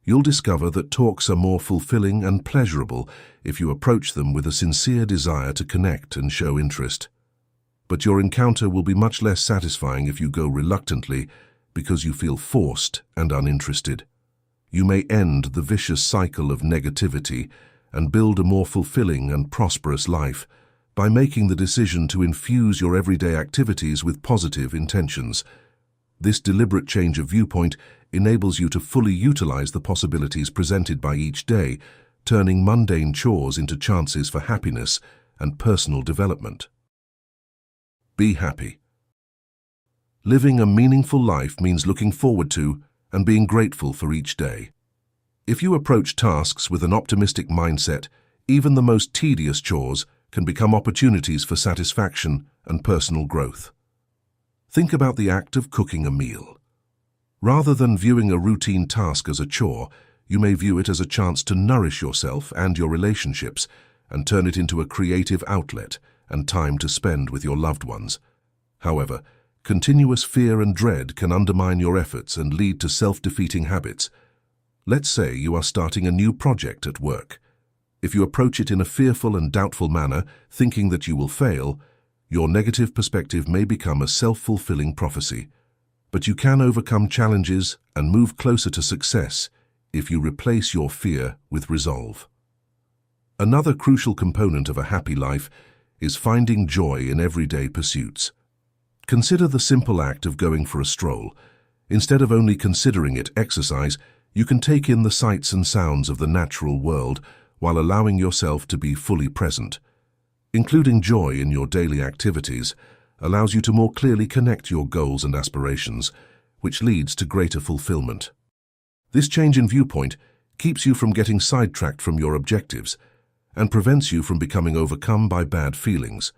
You'll discover that talks are more fulfilling and pleasurable if you approach them with a sincere desire to connect and show interest. But your encounter will be much less satisfying if you go reluctantly because you feel forced and uninterested. You may end the vicious cycle of negativity and build a more fulfilling and prosperous life by making the decision to infuse your everyday activities with positive intentions. This deliberate change of viewpoint enables you to fully utilize the possibilities presented by each day, turning mundane chores into chances for happiness and personal development. Be happy. Living a meaningful life means looking forward to and being grateful for each day. If you approach tasks with an optimistic mindset, even the most tedious chores can become opportunities for satisfaction and personal growth. Think about the act of cooking a meal. Rather than viewing a routine task as a chore, you may view it as a chance to nourish yourself and your relationships and turn it into a creative outlet and time to spend with your loved ones. However, continuous fear and dread can undermine your efforts and lead to self-defeating habits. Let's say you are starting a new project at work. If you approach it in a fearful and doubtful manner, thinking that you will fail, your negative perspective may become a self-fulfilling prophecy. But you can overcome challenges and move closer to success if you replace your fear with resolve. Another crucial component of a happy life is finding joy in everyday pursuits. Consider the simple act of going for a stroll. Instead of only considering it exercise, you can take in the sights and sounds of the natural world while allowing yourself to be fully present. Including joy in your daily activities allows you to more clearly connect your goals and aspirations, which leads to greater fulfillment. This change in viewpoint keeps you from getting sidetracked from your objectives and prevents you from becoming overcome by bad feelings.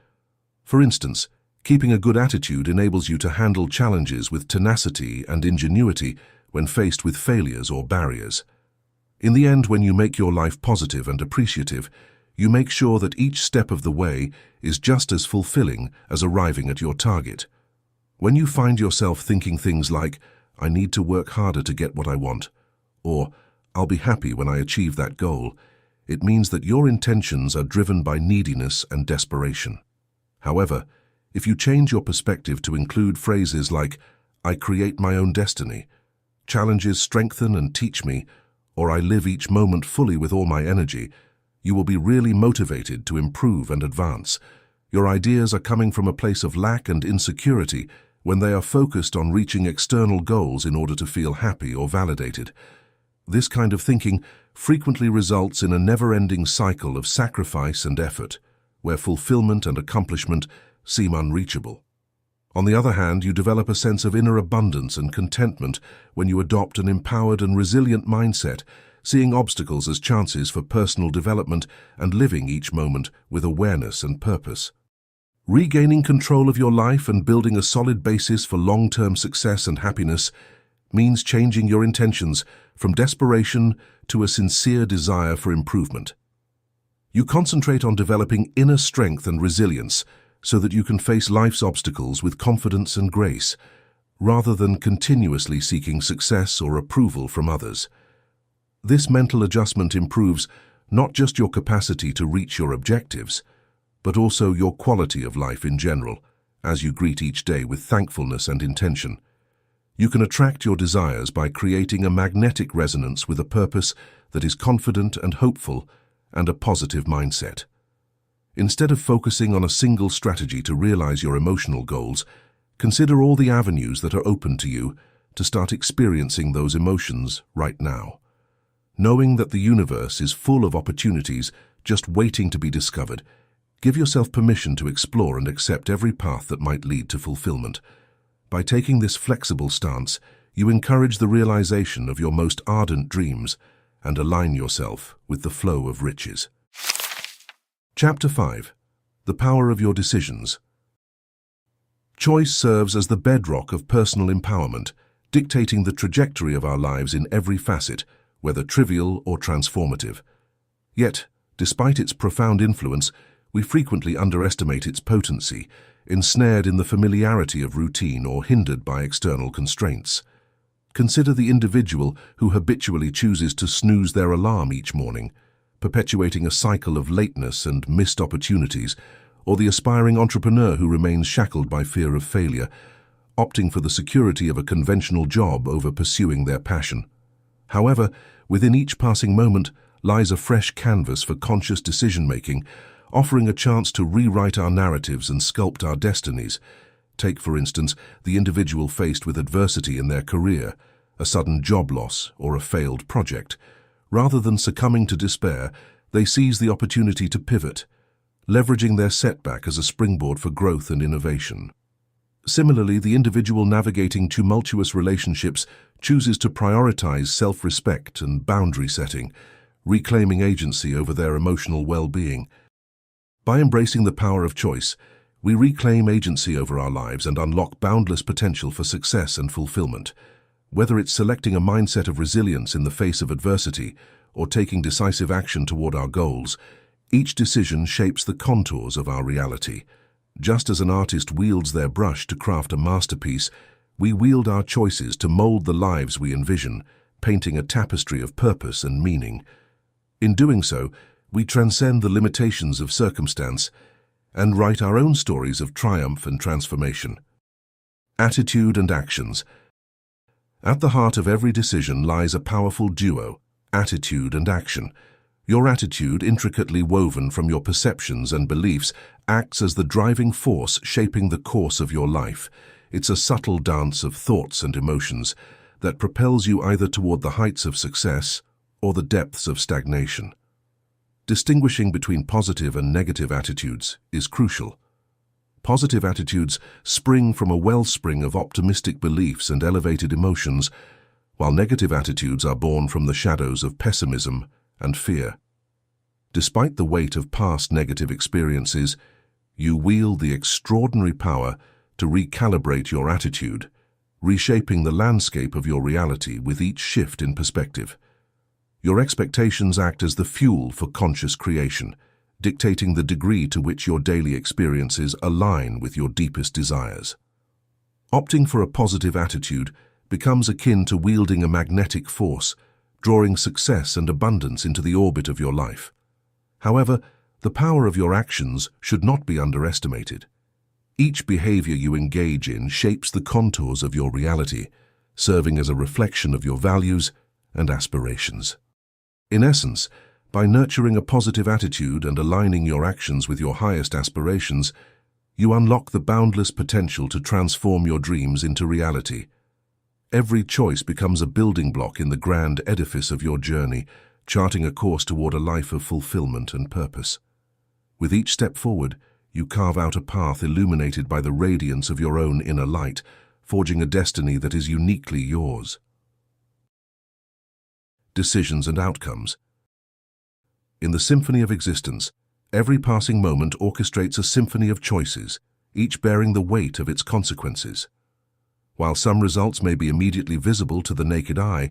For instance, keeping a good attitude enables you to handle challenges with tenacity and ingenuity when faced with failures or barriers. In the end, when you make your life positive and appreciative, you make sure that each step of the way is just as fulfilling as arriving at your target. When you find yourself thinking things like, "I need to work harder to get what I want," or "I'll be happy when I achieve that goal," it means that your intentions are driven by neediness and desperation. However, if you change your perspective to include phrases like, "I create my own destiny," "Challenges strengthen and teach me," or "I live each moment fully with all my energy," you will be really motivated to improve and advance. Your ideas are coming from a place of lack and insecurity when they are focused on reaching external goals in order to feel happy or validated. This kind of thinking frequently results in a never-ending cycle of sacrifice and effort, where fulfillment and accomplishment seem unreachable. On the other hand, you develop a sense of inner abundance and contentment when you adopt an empowered and resilient mindset, seeing obstacles as chances for personal development and living each moment with awareness and purpose. Regaining control of your life and building a solid basis for long-term success and happiness means changing your intentions from desperation to a sincere desire for improvement. You concentrate on developing inner strength and resilience so that you can face life's obstacles with confidence and grace, rather than continuously seeking success or approval from others. This mental adjustment improves not just your capacity to reach your objectives, but also your quality of life in general, as you greet each day with thankfulness and intention. You can attract your desires by creating a magnetic resonance with a purpose that is confident and hopeful and a positive mindset. Instead of focusing on a single strategy to realize your emotional goals, consider all the avenues that are open to you to start experiencing those emotions right now. Knowing that the universe is full of opportunities just waiting to be discovered, give yourself permission to explore and accept every path that might lead to fulfillment. By taking this flexible stance, you encourage the realization of your most ardent dreams and align yourself with the flow of riches. Chapter 5. The Power of Your Decisions. Choice serves as the bedrock of personal empowerment, dictating the trajectory of our lives in every facet, whether trivial or transformative. Yet, despite its profound influence, we frequently underestimate its potency, ensnared in the familiarity of routine or hindered by external constraints. Consider the individual who habitually chooses to snooze their alarm each morning, perpetuating a cycle of lateness and missed opportunities, or the aspiring entrepreneur who remains shackled by fear of failure, opting for the security of a conventional job over pursuing their passion. However, within each passing moment lies a fresh canvas for conscious decision-making, offering a chance to rewrite our narratives and sculpt our destinies. Take, for instance, the individual faced with adversity in their career. a sudden job loss, or a failed project. Rather than succumbing to despair, they seize the opportunity to pivot, leveraging their setback as a springboard for growth and innovation. Similarly, the individual navigating tumultuous relationships chooses to prioritize self-respect and boundary setting, reclaiming agency over their emotional well-being. By embracing the power of choice, we reclaim agency over our lives and unlock boundless potential for success and fulfillment. Whether it's selecting a mindset of resilience in the face of adversity or taking decisive action toward our goals, each decision shapes the contours of our reality. Just as an artist wields their brush to craft a masterpiece, we wield our choices to mold the lives we envision, painting a tapestry of purpose and meaning. In doing so, we transcend the limitations of circumstance and write our own stories of triumph and transformation. Attitude and actions. At the heart of every decision lies a powerful duo, attitude and action. Your attitude, intricately woven from your perceptions and beliefs, acts as the driving force shaping the course of your life. It's a subtle dance of thoughts and emotions that propels you either toward the heights of success or the depths of stagnation. Distinguishing between positive and negative attitudes is crucial. Positive attitudes spring from a wellspring of optimistic beliefs and elevated emotions, while negative attitudes are born from the shadows of pessimism and fear. Despite the weight of past negative experiences, you wield the extraordinary power to recalibrate your attitude, reshaping the landscape of your reality with each shift in perspective. Your expectations act as the fuel for conscious creation, dictating the degree to which your daily experiences align with your deepest desires. Opting for a positive attitude becomes akin to wielding a magnetic force, drawing success and abundance into the orbit of your life. However, the power of your actions should not be underestimated. Each behavior you engage in shapes the contours of your reality, serving as a reflection of your values and aspirations. In essence, by nurturing a positive attitude and aligning your actions with your highest aspirations, you unlock the boundless potential to transform your dreams into reality. Every choice becomes a building block in the grand edifice of your journey, charting a course toward a life of fulfillment and purpose. With each step forward, you carve out a path illuminated by the radiance of your own inner light, forging a destiny that is uniquely yours. Decisions and outcomes. In the symphony of existence, every passing moment orchestrates a symphony of choices, each bearing the weight of its consequences. While some results may be immediately visible to the naked eye,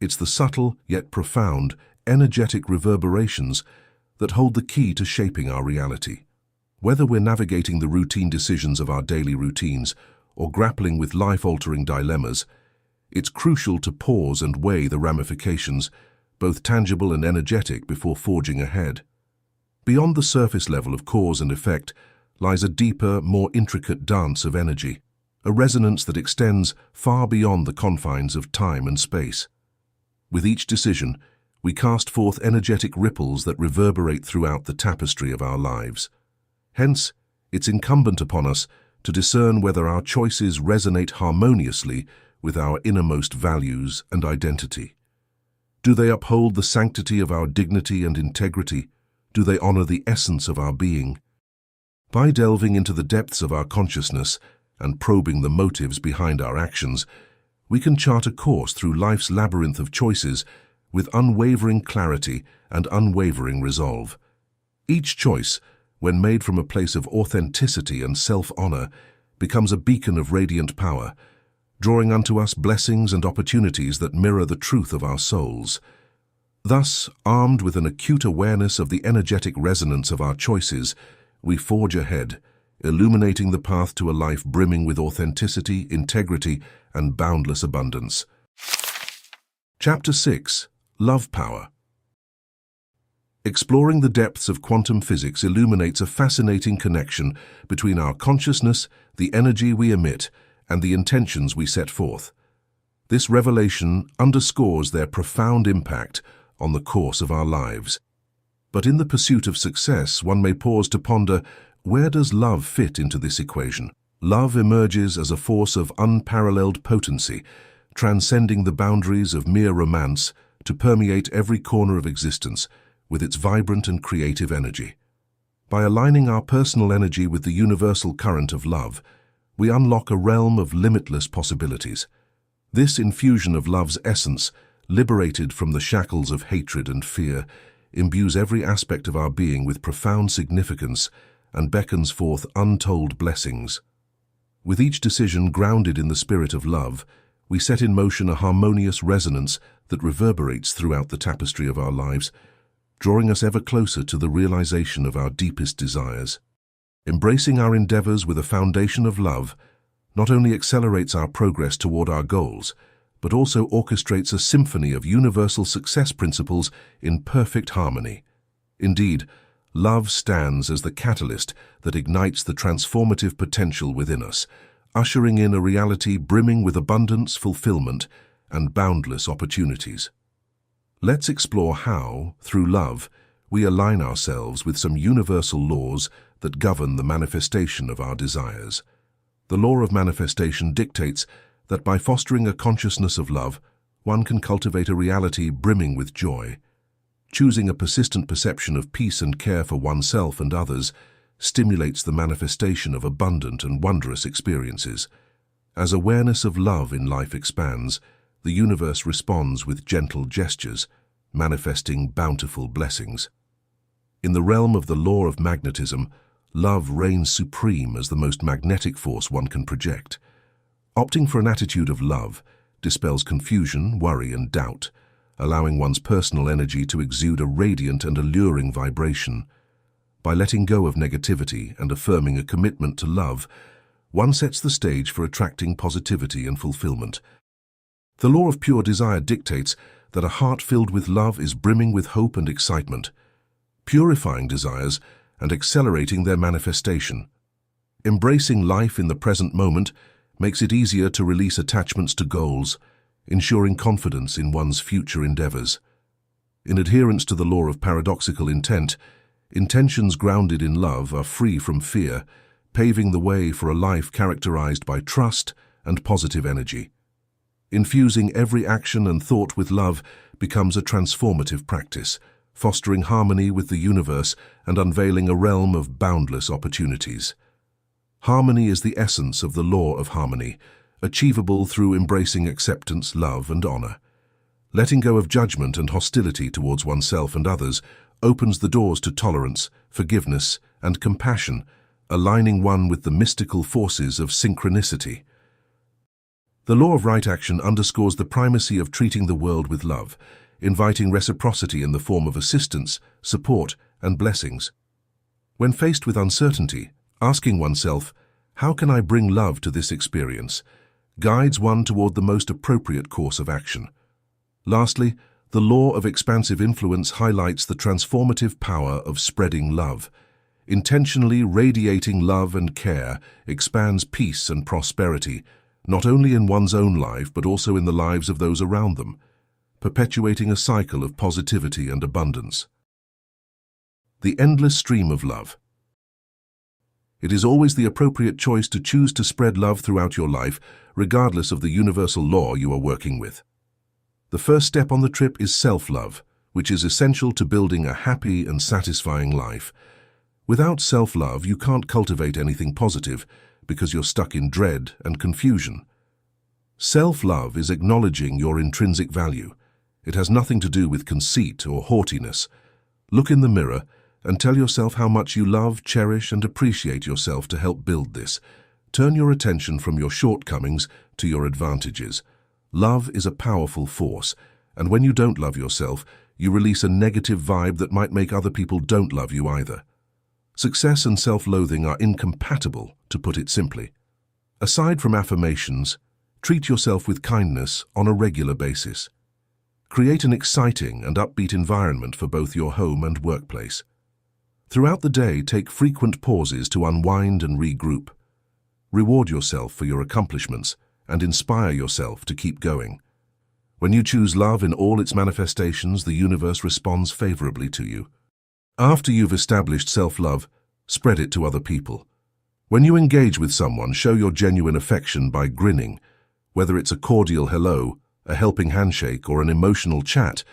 it's the subtle yet profound, energetic reverberations that hold the key to shaping our reality. Whether we're navigating the routine decisions of our daily routines or grappling with life-altering dilemmas, it's crucial to pause and weigh the ramifications, both tangible and energetic, before forging ahead. Beyond the surface level of cause and effect lies a deeper, more intricate dance of energy, a resonance that extends far beyond the confines of time and space. With each decision, we cast forth energetic ripples that reverberate throughout the tapestry of our lives. Hence, it's incumbent upon us to discern whether our choices resonate harmoniously with our innermost values and identity. Do they uphold the sanctity of our dignity and integrity? Do they honor the essence of our being? By delving into the depths of our consciousness and probing the motives behind our actions, we can chart a course through life's labyrinth of choices with unwavering clarity and unwavering resolve. Each choice, when made from a place of authenticity and self-honor, becomes a beacon of radiant power, drawing unto us blessings and opportunities that mirror the truth of our souls. Thus, armed with an acute awareness of the energetic resonance of our choices, we forge ahead, illuminating the path to a life brimming with authenticity, integrity, and boundless abundance. Chapter 6. Love Power. Exploring the depths of quantum physics illuminates a fascinating connection between our consciousness, the energy we emit, and the intentions we set forth. This revelation underscores their profound impact on the course of our lives. But in the pursuit of success, one may pause to ponder, where does love fit into this equation? Love emerges as a force of unparalleled potency, transcending the boundaries of mere romance to permeate every corner of existence with its vibrant and creative energy. By aligning our personal energy with the universal current of love, we unlock a realm of limitless possibilities. This infusion of love's essence, liberated from the shackles of hatred and fear, imbues every aspect of our being with profound significance and beckons forth untold blessings. With each decision grounded in the spirit of love, we set in motion a harmonious resonance that reverberates throughout the tapestry of our lives, drawing us ever closer to the realization of our deepest desires. Embracing our endeavors with a foundation of love not only accelerates our progress toward our goals, but also orchestrates a symphony of universal success principles in perfect harmony. Indeed, love stands as the catalyst that ignites the transformative potential within us, ushering in a reality brimming with abundance, fulfillment, and boundless opportunities. Let's explore how, through love, we align ourselves with some universal laws that govern the manifestation of our desires. The law of manifestation dictates that by fostering a consciousness of love, one can cultivate a reality brimming with joy. Choosing a persistent perception of peace and care for oneself and others stimulates the manifestation of abundant and wondrous experiences. As awareness of love in life expands, the universe responds with gentle gestures, manifesting bountiful blessings. In the realm of the law of magnetism, love reigns supreme as the most magnetic force one can project. Opting for an attitude of love dispels confusion, worry, and doubt, allowing one's personal energy to exude a radiant and alluring vibration. By letting go of negativity and affirming a commitment to love, one sets the stage for attracting positivity and fulfillment. The law of pure desire dictates that a heart filled with love is brimming with hope and excitement, purifying desires and accelerating their manifestation. Embracing life in the present moment makes it easier to release attachments to goals, ensuring confidence in one's future endeavors. In adherence to the law of paradoxical intent, intentions grounded in love are free from fear, paving the way for a life characterized by trust and positive energy. Infusing every action and thought with love becomes a transformative practice, fostering harmony with the universe and unveiling a realm of boundless opportunities. Harmony is the essence of the law of harmony, achievable through embracing acceptance, love, and honor. Letting go of judgment and hostility towards oneself and others opens the doors to tolerance, forgiveness, and compassion, aligning one with the mystical forces of synchronicity. The law of right action underscores the primacy of treating the world with love, inviting reciprocity in the form of assistance, support, and blessings. When faced with uncertainty, asking oneself, "How can I bring love to this experience?" guides one toward the most appropriate course of action. Lastly, the law of expansive influence highlights the transformative power of spreading love. Intentionally radiating love and care expands peace and prosperity, not only in one's own life but also in the lives of those around them, perpetuating a cycle of positivity and abundance. The endless stream of love. It is always the appropriate choice to choose to spread love throughout your life, regardless of the universal law you are working with. The first step on the trip is self-love, which is essential to building a happy and satisfying life. Without self-love, you can't cultivate anything positive because you're stuck in dread and confusion. Self-love is acknowledging your intrinsic value. It has nothing to do with conceit or haughtiness. Look in the mirror and tell yourself how much you love, cherish, and appreciate yourself to help build this. Turn your attention from your shortcomings to your advantages. Love is a powerful force, and when you don't love yourself, you release a negative vibe that might make other people don't love you either. Success and self-loathing are incompatible, to put it simply. Aside from affirmations, treat yourself with kindness on a regular basis. Create an exciting and upbeat environment for both your home and workplace. Throughout the day, take frequent pauses to unwind and regroup. Reward yourself for your accomplishments and inspire yourself to keep going. When you choose love in all its manifestations, the universe responds favorably to you. After you've established self-love, spread it to other people. When you engage with someone, show your genuine affection by grinning, Whether it's a cordial hello, a helping handshake, or an emotional chat,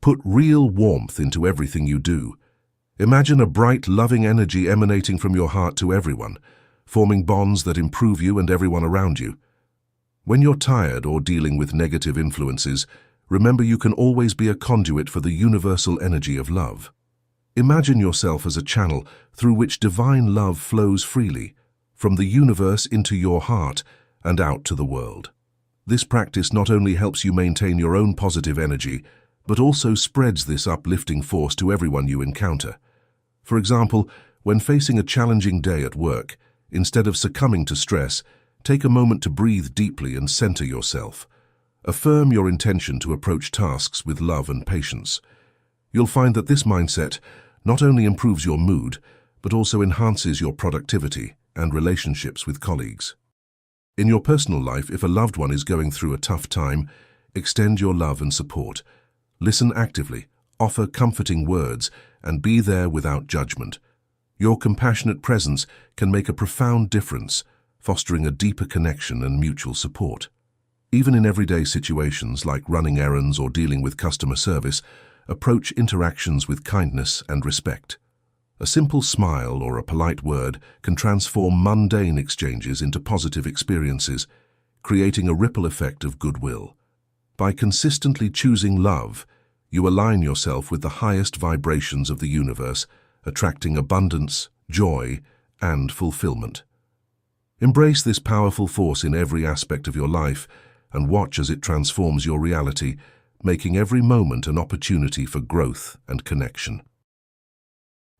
put real warmth into everything you do. Imagine a bright, loving energy emanating from your heart to everyone, forming bonds that improve you and everyone around you. When you're tired or dealing with negative influences, remember you can always be a conduit for the universal energy of love. Imagine yourself as a channel through which divine love flows freely, from the universe into your heart and out to the world. This practice not only helps you maintain your own positive energy, but also spreads this uplifting force to everyone you encounter. For example, when facing a challenging day at work, instead of succumbing to stress, take a moment to breathe deeply and center yourself. Affirm your intention to approach tasks with love and patience. You'll find that this mindset not only improves your mood, but also enhances your productivity and relationships with colleagues. In your personal life, if a loved one is going through a tough time, extend your love and support. Listen actively, offer comforting words, and be there without judgment. Your compassionate presence can make a profound difference, fostering a deeper connection and mutual support. Even in everyday situations like running errands or dealing with customer service, approach interactions with kindness and respect. A simple smile or a polite word can transform mundane exchanges into positive experiences, creating a ripple effect of goodwill. By consistently choosing love, you align yourself with the highest vibrations of the universe, attracting abundance, joy, and fulfillment. Embrace this powerful force in every aspect of your life and watch as it transforms your reality, making every moment an opportunity for growth and connection.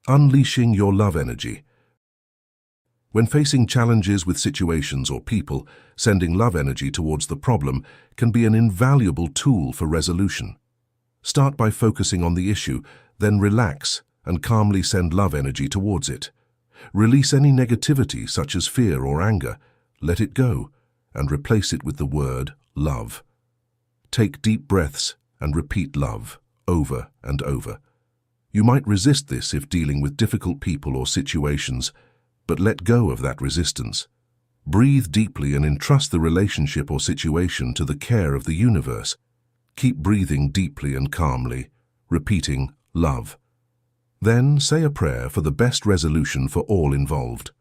Unleashing your love energy. When facing challenges with situations or people, sending love energy towards the problem can be an invaluable tool for resolution. Start by focusing on the issue, then relax and calmly send love energy towards it. Release any negativity such as fear or anger, let it go, and replace it with the word love. Take deep breaths and repeat love over and over. You might resist this if dealing with difficult people or situations, but let go of that resistance. Breathe deeply and entrust the relationship or situation to the care of the universe. Keep breathing deeply and calmly, repeating love. Then say a prayer for the best resolution for all involved.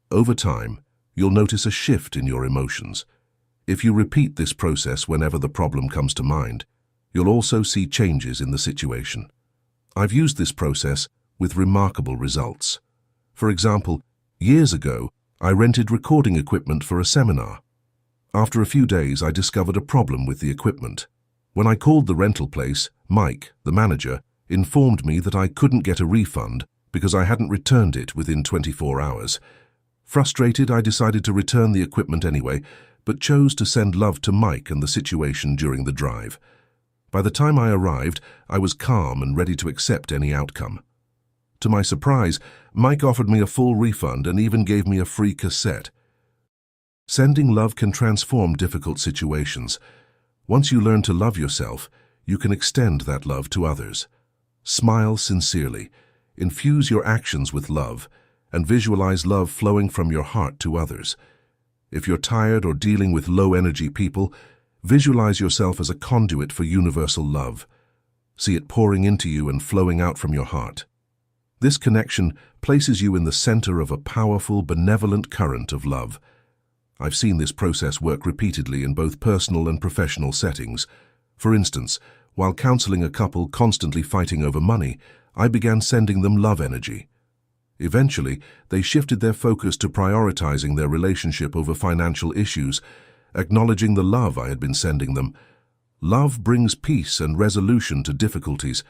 Over time, you'll notice a shift in your emotions. If you repeat this process whenever the problem comes to mind, you'll also see changes in the situation. I've used this process with remarkable results. For example, years ago, I rented recording equipment for a seminar. After a few days, I discovered a problem with the equipment. When I called the rental place, Mike, the manager, informed me that I couldn't get a refund because I hadn't returned it within 24 hours. Frustrated, I decided to return the equipment anyway, but chose to send love to Mike and the situation during the drive. By the time I arrived, I was calm and ready to accept any outcome. To my surprise, Mike offered me a full refund and even gave me a free cassette. Sending love can transform difficult situations. Once you learn to love yourself, you can extend that love to others. Smile sincerely, infuse your actions with love, and visualize love flowing from your heart to others. If you're tired or dealing with low-energy people, visualize yourself as a conduit for universal love. See it pouring into you and flowing out from your heart. This connection places you in the center of a powerful, benevolent current of love. I've seen this process work repeatedly in both personal and professional settings. For instance, while counseling a couple constantly fighting over money, I began sending them love energy. Eventually, they shifted their focus to prioritizing their relationship over financial issues, acknowledging the love I had been sending them. Love brings peace and resolution to difficulties.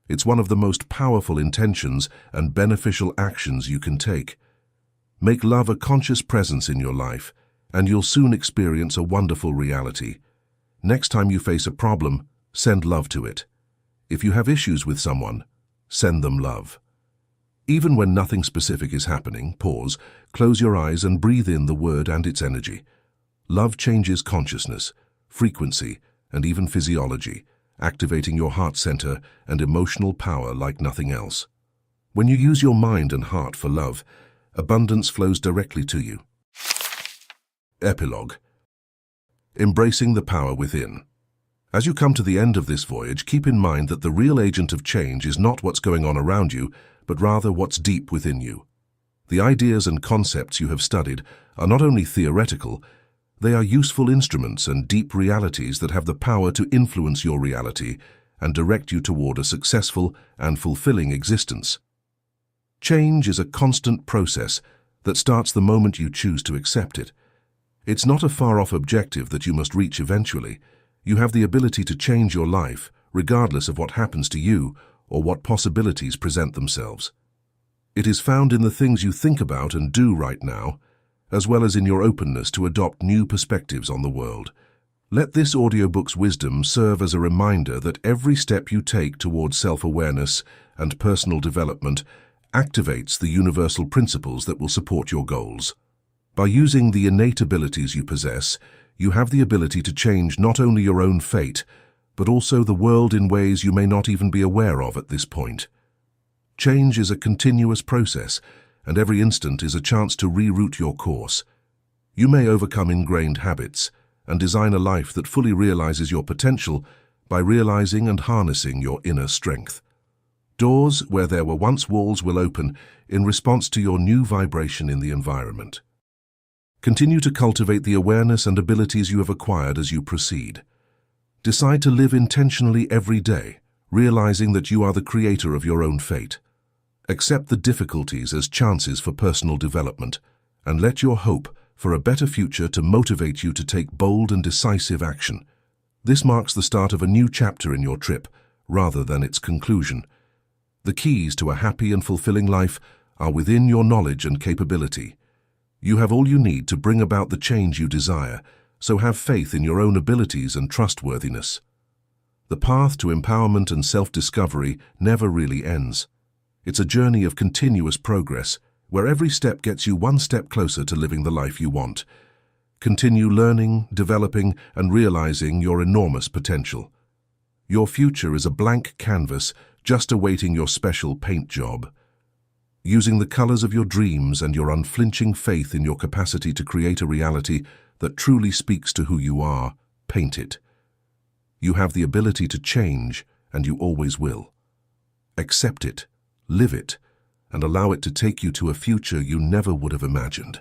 It's one of the most powerful intentions and beneficial actions you can take. Make love a conscious presence in your life, and you'll soon experience a wonderful reality. Next time you face a problem, send love to it. If you have issues with someone, send them love. Even when nothing specific is happening, pause, close your eyes and breathe in the word and its energy. Love changes consciousness, frequency, and even physiology, activating your heart center and emotional power like nothing else. When you use your mind and heart for love, abundance flows directly to you. Epilogue. Embracing the power within. As you come to the end of this voyage, keep in mind that the real agent of change is not what's going on around you, but rather what's deep within you. The ideas and concepts you have studied are not only theoretical, they are useful instruments and deep realities that have the power to influence your reality and direct you toward a successful and fulfilling existence. Change is a constant process that starts the moment you choose to accept it. It's not a far-off objective that you must reach eventually. You have the ability to change your life, regardless of what happens to you or what possibilities present themselves. It is found in the things you think about and do right now, as well as in your openness to adopt new perspectives on the world. Let this audiobook's wisdom serve as a reminder that every step you take towards self-awareness and personal development activates the universal principles that will support your goals. By using the innate abilities you possess, you have the ability to change not only your own fate, but also the world in ways you may not even be aware of at this point. Change is a continuous process, and every instant is a chance to reroute your course. You may overcome ingrained habits and design a life that fully realizes your potential by realizing and harnessing your inner strength. Doors where there were once walls will open in response to your new vibration in the environment. Continue to cultivate the awareness and abilities you have acquired as you proceed. Decide to live intentionally every day, realizing that you are the creator of your own fate. Accept the difficulties as chances for personal development, and let your hope for a better future to motivate you to take bold and decisive action. This marks the start of a new chapter in your trip, rather than its conclusion. The keys to a happy and fulfilling life are within your knowledge and capability. You have all you need to bring about the change you desire, so have faith in your own abilities and trustworthiness. The path to empowerment and self-discovery never really ends. It's a journey of continuous progress, where every step gets you one step closer to living the life you want. Continue learning, developing, and realizing your enormous potential. Your future is a blank canvas just awaiting your special paint job. Using the colors of your dreams and your unflinching faith in your capacity to create a reality that truly speaks to who you are, paint it. You have the ability to change, and you always will. Accept it, live it, and allow it to take you to a future you never would have imagined.